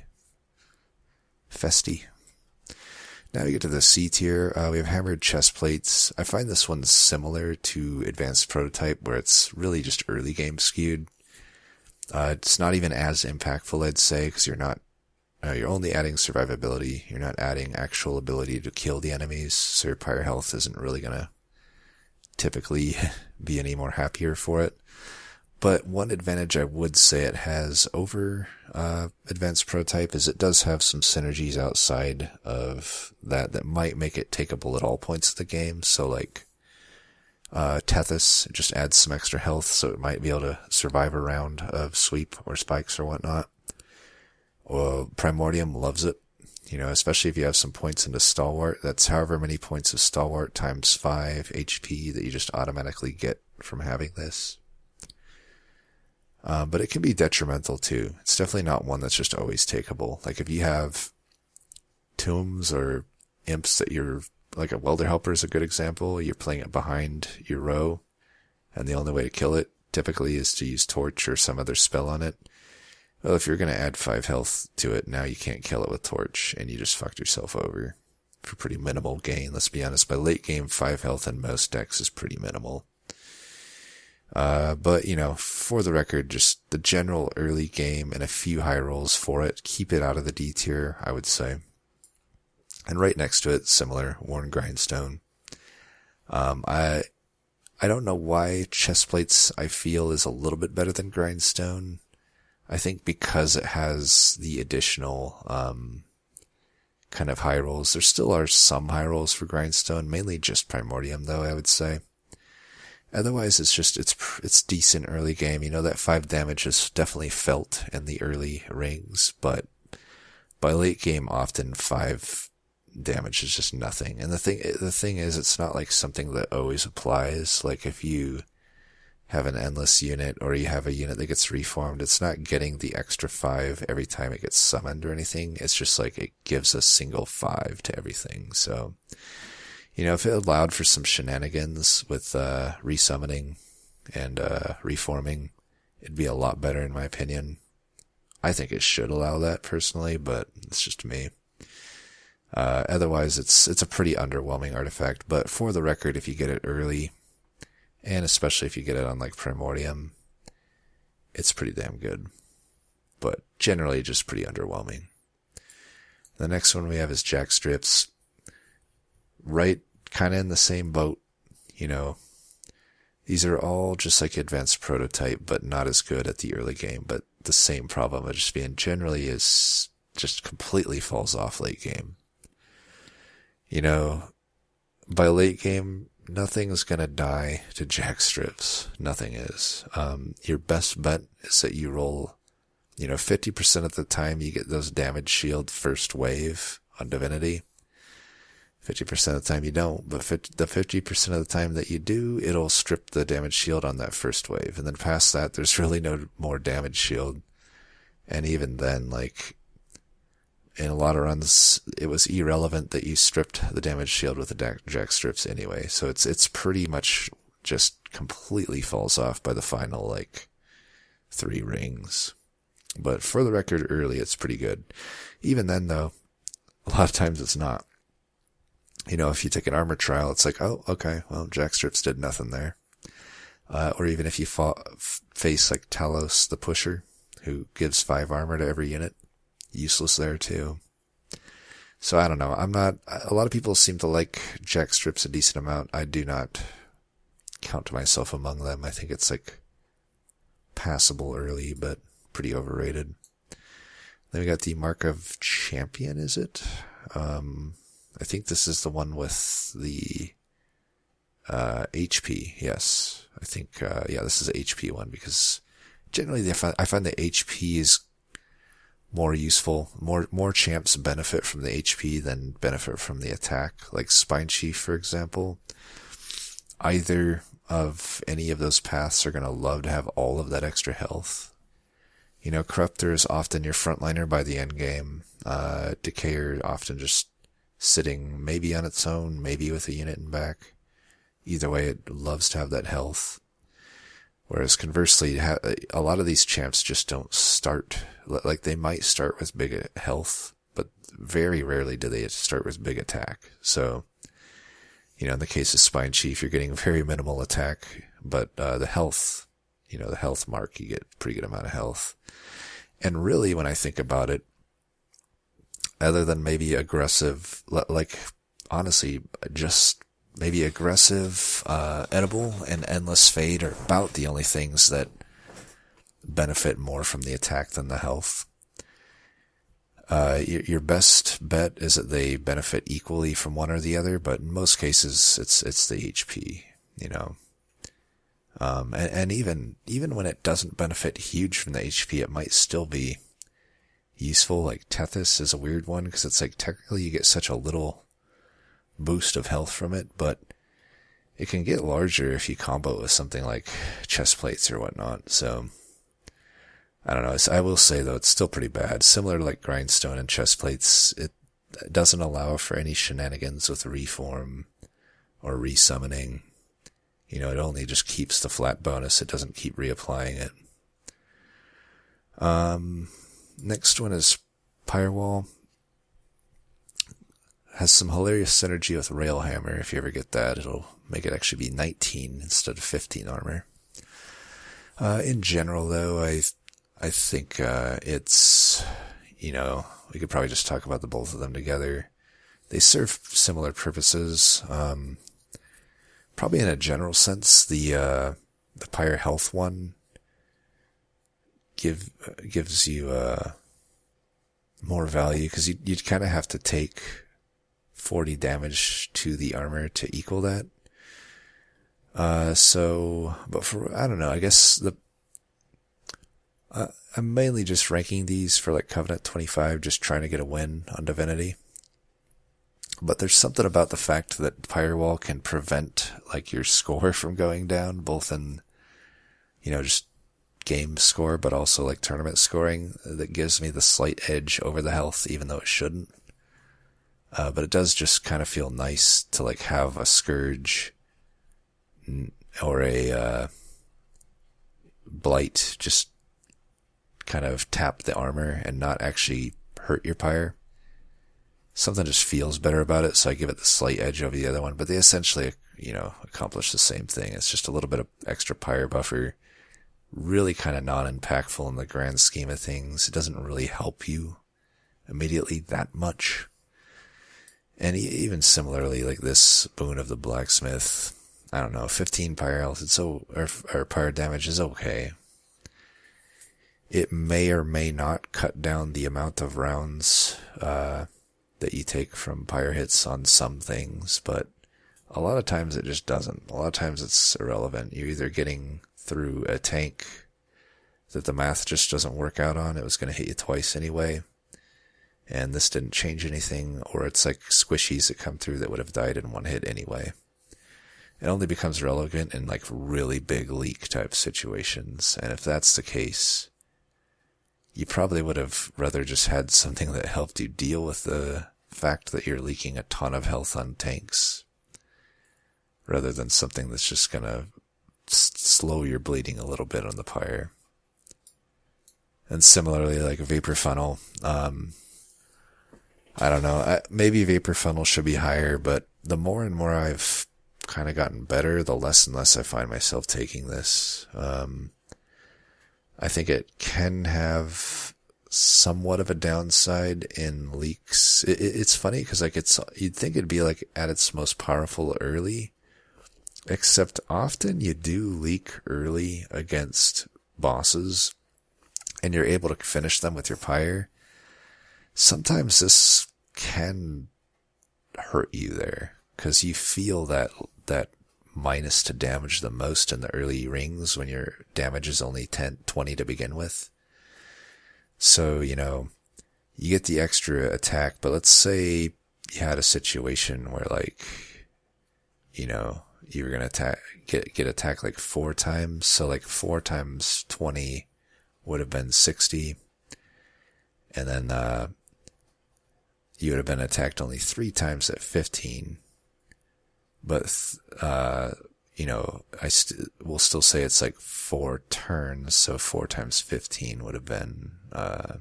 festy. Now we get to the C tier. We have Hammered Chest Plates. I find this one similar to Advanced Prototype, where it's really just early game skewed. It's not even as impactful, I'd say, because you're only adding survivability. You're not adding actual ability to kill the enemies, so your pyre health isn't really going to typically be any more happier for it. But one advantage I would say it has over Advanced Prototype is it does have some synergies outside of that might make it takeable at all points of the game. So like Tethys just adds some extra health, so it might be able to survive a round of sweep or spikes or whatnot. Well, Primordium loves it, especially if you have some points into Stalwart. That's however many points of Stalwart times 5 HP that you just automatically get from having this. But it can be detrimental too. It's definitely not one that's just always takeable. Like if you have tombs or imps that you're, like a welder helper is a good example. You're playing it behind your row, and the only way to kill it typically is to use torch or some other spell on it. Well, if you're going to add 5 health to it, now you can't kill it with torch, and you just fucked yourself over for pretty minimal gain. Let's be honest, by late game, 5 health in most decks is pretty minimal. But, for the record, just the general early game and a few high rolls for it, keep it out of the D tier, I would say. And right next to it, similar, Worn Grindstone. I don't know why Chestplates, I feel, is a little bit better than Grindstone. I think because it has the additional, kind of high rolls. There still are some high rolls for Grindstone, mainly just Primordium though, I would say. Otherwise, it's decent early game. That 5 damage is definitely felt in the early rings, but by late game, often 5 damage is just nothing. And the thing is, it's not like something that always applies. Like if you have an endless unit or you have a unit that gets reformed, it's not getting the extra 5 every time it gets summoned or anything. It's just like it gives a single 5 to everything. So, if it allowed for some shenanigans with resummoning and reforming, it'd be a lot better in my opinion. I think it should allow that personally, but it's just me. Otherwise, it's a pretty underwhelming artifact. But for the record, if you get it early, and especially if you get it on like Primordium, it's pretty damn good. But generally just pretty underwhelming. The next one we have is Jackstrips. Right, kind of in the same boat. These are all just like Advanced Prototype, but not as good at the early game. But the same problem of just being generally is just completely falls off late game. By late game, nothing's gonna die to Jackstrips. Nothing is. Your best bet is that you roll, 50% of the time you get those damage shield first wave on Divinity. 50% of the time you don't, but the 50% of the time that you do, it'll strip the damage shield on that first wave. And then past that, there's really no more damage shield. And even then, like, in a lot of runs, it was irrelevant that you stripped the damage shield with the Jackstrips anyway. So it's pretty much just completely falls off by the final, 3 rings. But for the record, early, it's pretty good. Even then, though, a lot of times it's not. If you take an armor trial, it's like, oh, okay, well, Jackstrips did nothing there. Or even if you face, Talos the Pusher, who gives 5 armor to every unit. Useless there too. So I don't know. A lot of people seem to like Jackstrips a decent amount. I do not count myself among them. I think it's passable early, but pretty overrated. Then we got the Mark of Champion, is it? I think this is the one with the HP. Yes. I think, this is the HP one because generally I find the HP is more useful. More champs benefit from the HP than benefit from the attack. Like Spine Chief, for example. Either of any of those paths are going to love to have all of that extra health. Corruptor is often your frontliner by the end game. Decayer often just sitting maybe on its own, maybe with a unit in back. Either way, it loves to have that health. Whereas conversely, a lot of these champs just don't start, they might start with big health, but very rarely do they start with big attack. So, in the case of Spine Chief, you're getting very minimal attack, but the health, the health mark, you get a pretty good amount of health. And really, when I think about it, other than maybe aggressive, honestly, just maybe aggressive, edible, and endless fade are about the only things that benefit more from the attack than the health. Your best bet is that they benefit equally from one or the other, but in most cases, it's the HP, you know. And even when it doesn't benefit huge from the HP, it might still be useful. Like Tethys is a weird one, because it's like technically you get such a little boost of health from it, but it can get larger if you combo it with something like chest plates or whatnot. So I don't know. I will say though, it's still pretty bad. Similar to like grindstone and chest plates, it doesn't allow for any shenanigans with reform or resummoning. You know, it only just keeps the flat bonus. It doesn't keep reapplying it. Next one is Firewall. Has some hilarious synergy with Railhammer. If you ever get that, it'll make it actually be 19 instead of 15 armor. In general though, I think it's, you know, we could probably just talk about the both of them together. They serve similar purposes. Probably in a general sense, the Pyre Health one gives you more value, because you'd kind of have to take 40 damage to the armor to equal that. But for, I don't know, I guess I'm mainly just ranking these for like Covenant 25, just trying to get a win on Divinity. But there's something about the fact that Firewall can prevent like your score from going down, both in, you know, just game score, but also like tournament scoring, that gives me the slight edge over the health, even though it shouldn't. But it does just kind of feel nice to like have a Scourge or a Blight just kind of tap the armor and not actually hurt your Pyre. Something just feels better about it, so I give it the slight edge over the other one. But they essentially, you know, accomplish the same thing. It's just a little bit of extra Pyre buffer. Really kind of non-impactful in the grand scheme of things. It doesn't really help you immediately that much. And even similarly, like this Boon of the Blacksmith, I don't know, 15 Pyre health, or Pyre damage is okay. It may or may not cut down the amount of rounds that you take from Pyre hits on some things, but a lot of times it just doesn't. A lot of times it's irrelevant. You're either getting through a tank that the math just doesn't work out on. It was going to hit you twice anyway, and this didn't change anything, or it's like squishies that come through that would have died in one hit anyway. It only becomes relevant in like really big leak type situations, and if that's the case, you probably would have rather just had something that helped you deal with the fact that you're leaking a ton of health on tanks, rather than something that's just going to slow your bleeding a little bit on the Pyre. And similarly, like a Vapor Funnel, I don't know, maybe Vapor Funnel should be higher, but the more and more I've kind of gotten better, the less and less I find myself taking this. I think it can have somewhat of a downside in leaks. It's funny because like you'd think it'd be like at its most powerful early, except often you do leak early against bosses and you're able to finish them with your Pyre. Sometimes this can hurt you there because you feel that minus to damage the most in the early rings when your damage is only 10, 20 to begin with. So, you know, you get the extra attack, but let's say you had a situation where like, you know, you were going to get attacked like 4 times. So like 4 times 20 would have been 60. And then, you would have been attacked only 3 times at 15. But, you know, we'll still say it's like 4 turns, so 4 times 15 would have been, I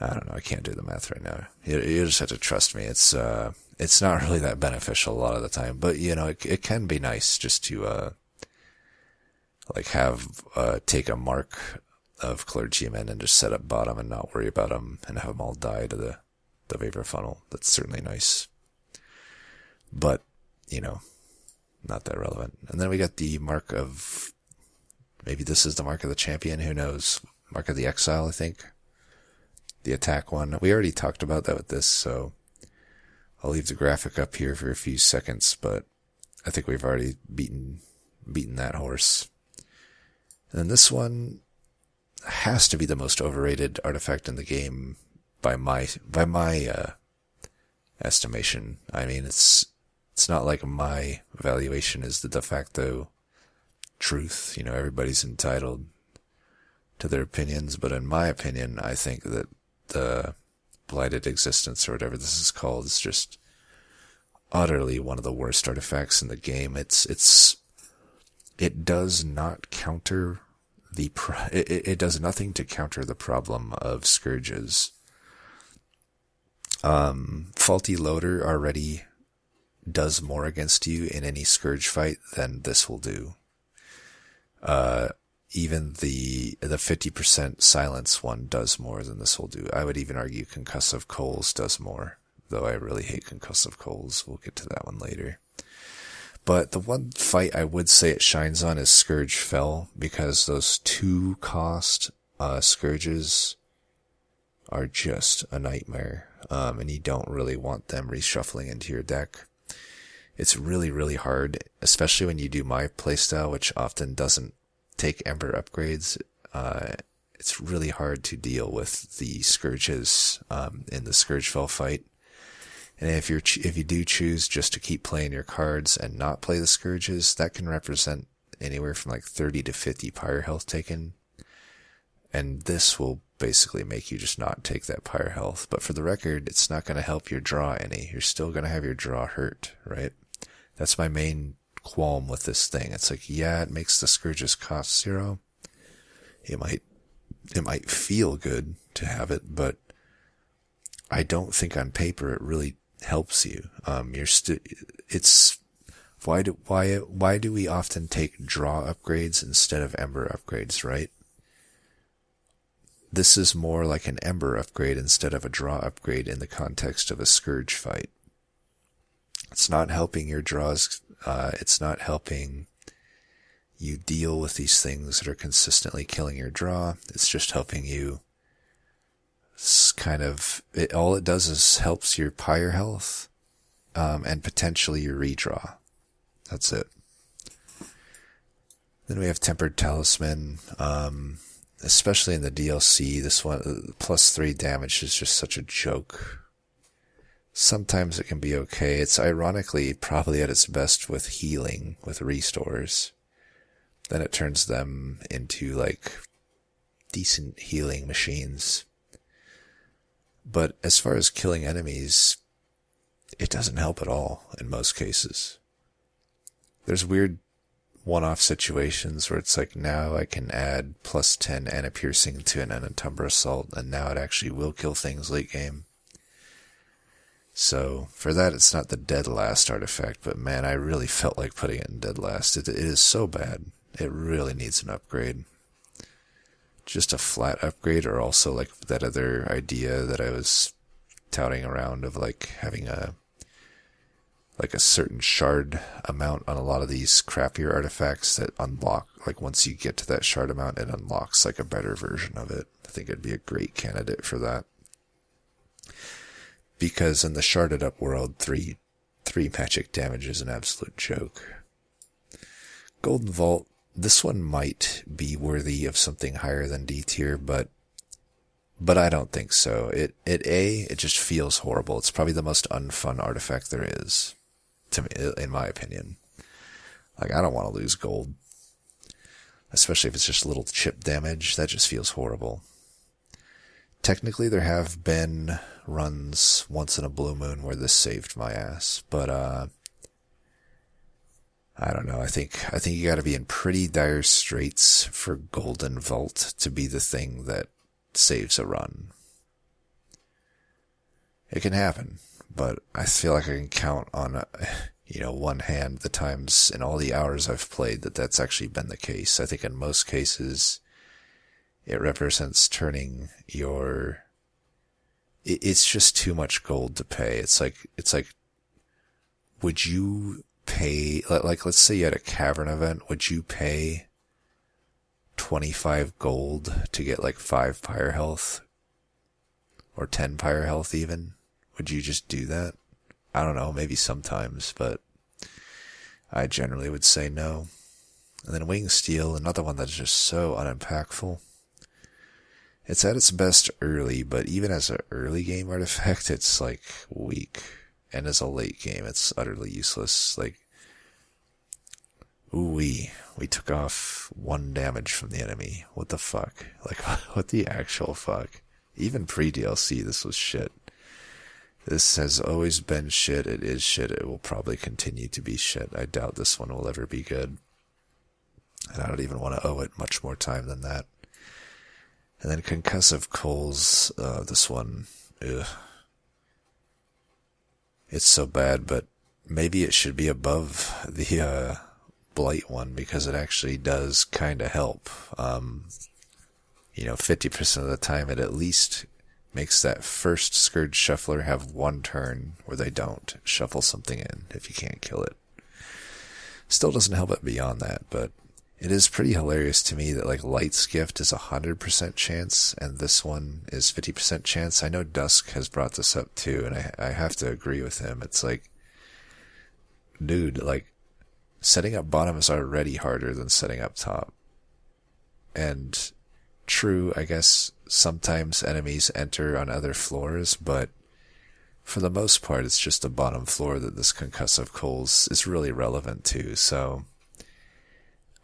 don't know, I can't do the math right now. You just have to trust me. It's not really that beneficial a lot of the time, but you know, it can be nice just to, like take a mark of clergymen and just set up bottom and not worry about them and have them all die to the Vapor Funnel. That's certainly nice. But, you know, not that relevant. And then we got the mark of Maybe this is the Mark of the Champion, who knows? Mark of the Exile, I think. The attack one. We already talked about that with this, so I'll leave the graphic up here for a few seconds, but I think we've already beaten that horse. And then this one has to be the most overrated artifact in the game by my estimation. I mean, it's not like my evaluation is the de facto truth. You know, everybody's entitled to their opinions, but in my opinion, I think that the Blighted Existence, or whatever this is called, is just utterly one of the worst artifacts in the game. It does not counter it does nothing to counter the problem of scourges. Faulty Loader already does more against you in any scourge fight than this will do. Even the 50% silence one does more than this will do. I would even argue Concussive Coals does more, though I really hate Concussive Coals. We'll get to that one later. But the one fight I would say it shines on is Scourge Fell, because those 2-cost scourges are just a nightmare, and you don't really want them reshuffling into your deck. It's really, really hard, especially when you do my playstyle, which often doesn't take Ember upgrades. It's really hard to deal with the scourges in the Scourge Fell fight. And if you do choose just to keep playing your cards and not play the scourges, that can represent anywhere from like 30 to 50 pyre health taken. And this will basically make you just not take that pyre health. But for the record, it's not going to help your draw any. You're still going to have your draw hurt, right? That's my main qualm with this thing. It's like, yeah, it makes the scourges cost 0. It might feel good to have it, but I don't think on paper it really helps you. Why do we often take draw upgrades instead of Ember upgrades, right? This is more like an Ember upgrade instead of a draw upgrade in the context of a Scourge fight. It's not helping your draws. It's not helping you deal with these things that are consistently killing your draw. It's just helping you all it does is helps your pyre health, and potentially your redraw. That's it. Then we have Tempered Talisman. Especially in the DLC, this one, +3 damage is just such a joke. Sometimes it can be okay. It's ironically probably at its best with healing, with restores. Then it turns them into like decent healing machines. But as far as killing enemies, it doesn't help at all in most cases. There's weird one-off situations where it's like, now I can add +10 Anna Piercing to an Unencumber Assault, and now it actually will kill things late game. So for that, it's not the Dead Last artifact, but man, I really felt like putting it in Dead Last. It is so bad. It really needs an upgrade. Just a flat upgrade, or also like that other idea that I was touting around of like having a certain shard amount on a lot of these crappier artifacts that unlock, like once you get to that shard amount, it unlocks like a better version of it. I think it'd be a great candidate for that. Because in the sharded up world, 3 magic damage is an absolute joke. Golden Vault, this one might be worthy of something higher than D tier, but I don't think so. It just feels horrible. It's probably the most unfun artifact there is, to me, in my opinion. Like, I don't want to lose gold. Especially if it's just little chip damage. That just feels horrible. Technically, there have been runs once in a blue moon where this saved my ass, but I don't know. I think you got to be in pretty dire straits for Golden Vault to be the thing that saves a run. It can happen, but I feel like I can count on one hand the times in all the hours I've played that's actually been the case. I think in most cases it represents turning it's just too much gold to pay. It's like would you pay, like let's say you had a cavern event, would you pay 25 gold to get like 5 pyre health or 10 pyre health even? Would you just do that? I don't know, maybe sometimes, but I generally would say no. And then Wing Steel, another one that's just so unimpactful. It's at its best early, but even as an early game artifact, it's like weak. And as a late game, it's utterly useless. Like, ooh, we took off 1 damage from the enemy. What the fuck? Like, what the actual fuck? Even pre-DLC, this was shit. This has always been shit. It is shit. It will probably continue to be shit. I doubt this one will ever be good. And I don't even want to owe it much more time than that. And then Concussive Coals, this one, ugh. It's so bad, but maybe it should be above the Blight one because it actually does kind of help. 50% of the time it at least makes that first Scourge Shuffler have 1 turn where they don't shuffle something in if you can't kill it. Still doesn't help it beyond that, but it is pretty hilarious to me that like Light's Gift is 100% chance and this one is 50% chance. I know Dusk has brought this up too, and I have to agree with him. It's like, dude, like setting up bottom is already harder than setting up top. And true, I guess sometimes enemies enter on other floors, but for the most part it's just the bottom floor that this Concussive Coals is really relevant to. So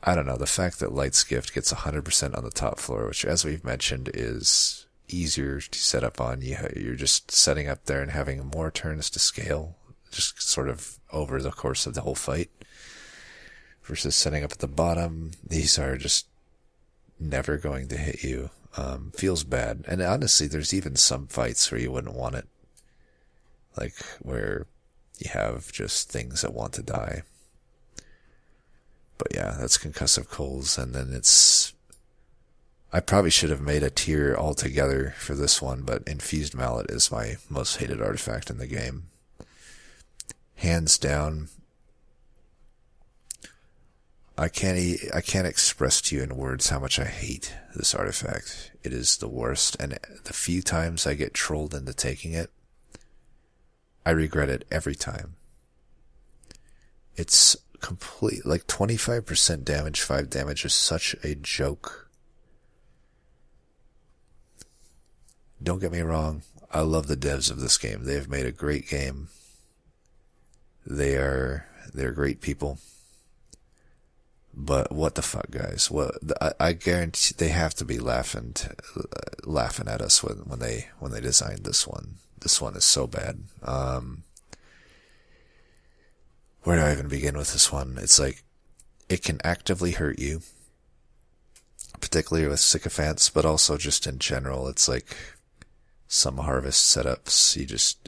I don't know, the fact that Light's Gift gets 100% on the top floor, which as we've mentioned is easier to set up on, you're just setting up there and having more turns to scale, just sort of over the course of the whole fight, versus setting up at the bottom. These are just never going to hit you. Feels bad. And honestly, there's even some fights where you wouldn't want it, like where you have just things that want to die. But yeah, that's Concussive Coals, and then I probably should have made a tier altogether for this one, but Infused Mallet is my most hated artifact in the game. Hands down. I can't express to you in words how much I hate this artifact. It is the worst, and the few times I get trolled into taking it, I regret it every time. It's complete, like 25% damage, 5 damage is such a joke. Don't get me wrong, I love the devs of this game. They have made a great game. They're great people. But what the fuck, guys? I guarantee they have to be laughing at us when they designed this one. This one is so bad. Where do I even begin with this one? It's like, it can actively hurt you, particularly with sycophants, but also just in general. It's like some harvest setups,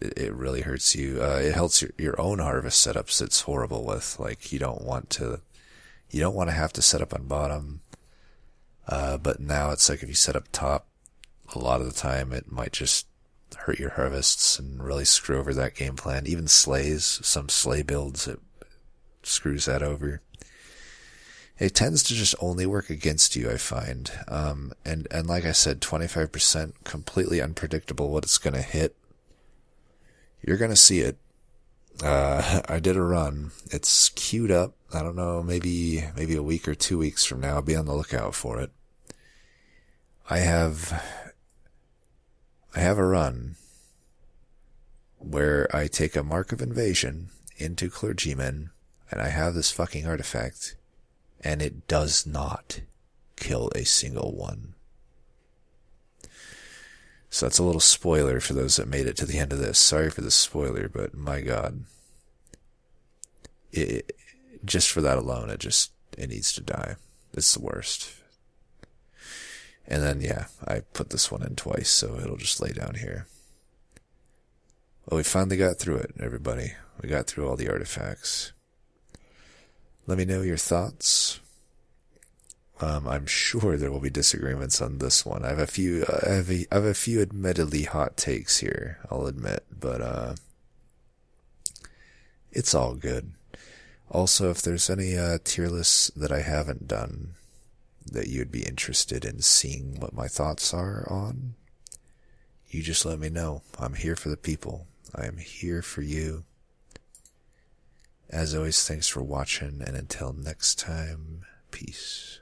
it really hurts you. It helps your own harvest setups. It's horrible with, like, you don't want to have to set up on bottom. But now it's like if you set up top, a lot of the time it might just hurt your harvests and really screw over that game plan. Even slays, some slay builds, it screws that over. It tends to just only work against you, I find. And like I said, 25% completely unpredictable what it's going to hit. You're going to see it. I did a run. It's queued up. I don't know, maybe a week or 2 weeks from now. I'll be on the lookout for it. I have a run where I take a Mark of Invasion into Clergyman, and I have this fucking artifact, and it does not kill a single one. So that's a little spoiler for those that made it to the end of this. Sorry for the spoiler, but my god. Just for that alone, it needs to die. It's the worst. And then, yeah, I put this one in twice, so it'll just lay down here. Well, we finally got through it, everybody. We got through all the artifacts. Let me know your thoughts. I'm sure there will be disagreements on this one. I have a few admittedly hot takes here, I'll admit, but it's all good. Also, if there's any tier lists that I haven't done, that you'd be interested in seeing what my thoughts are on, you just let me know. I'm here for the people. I am here for you. As always, thanks for watching, and until next time, peace.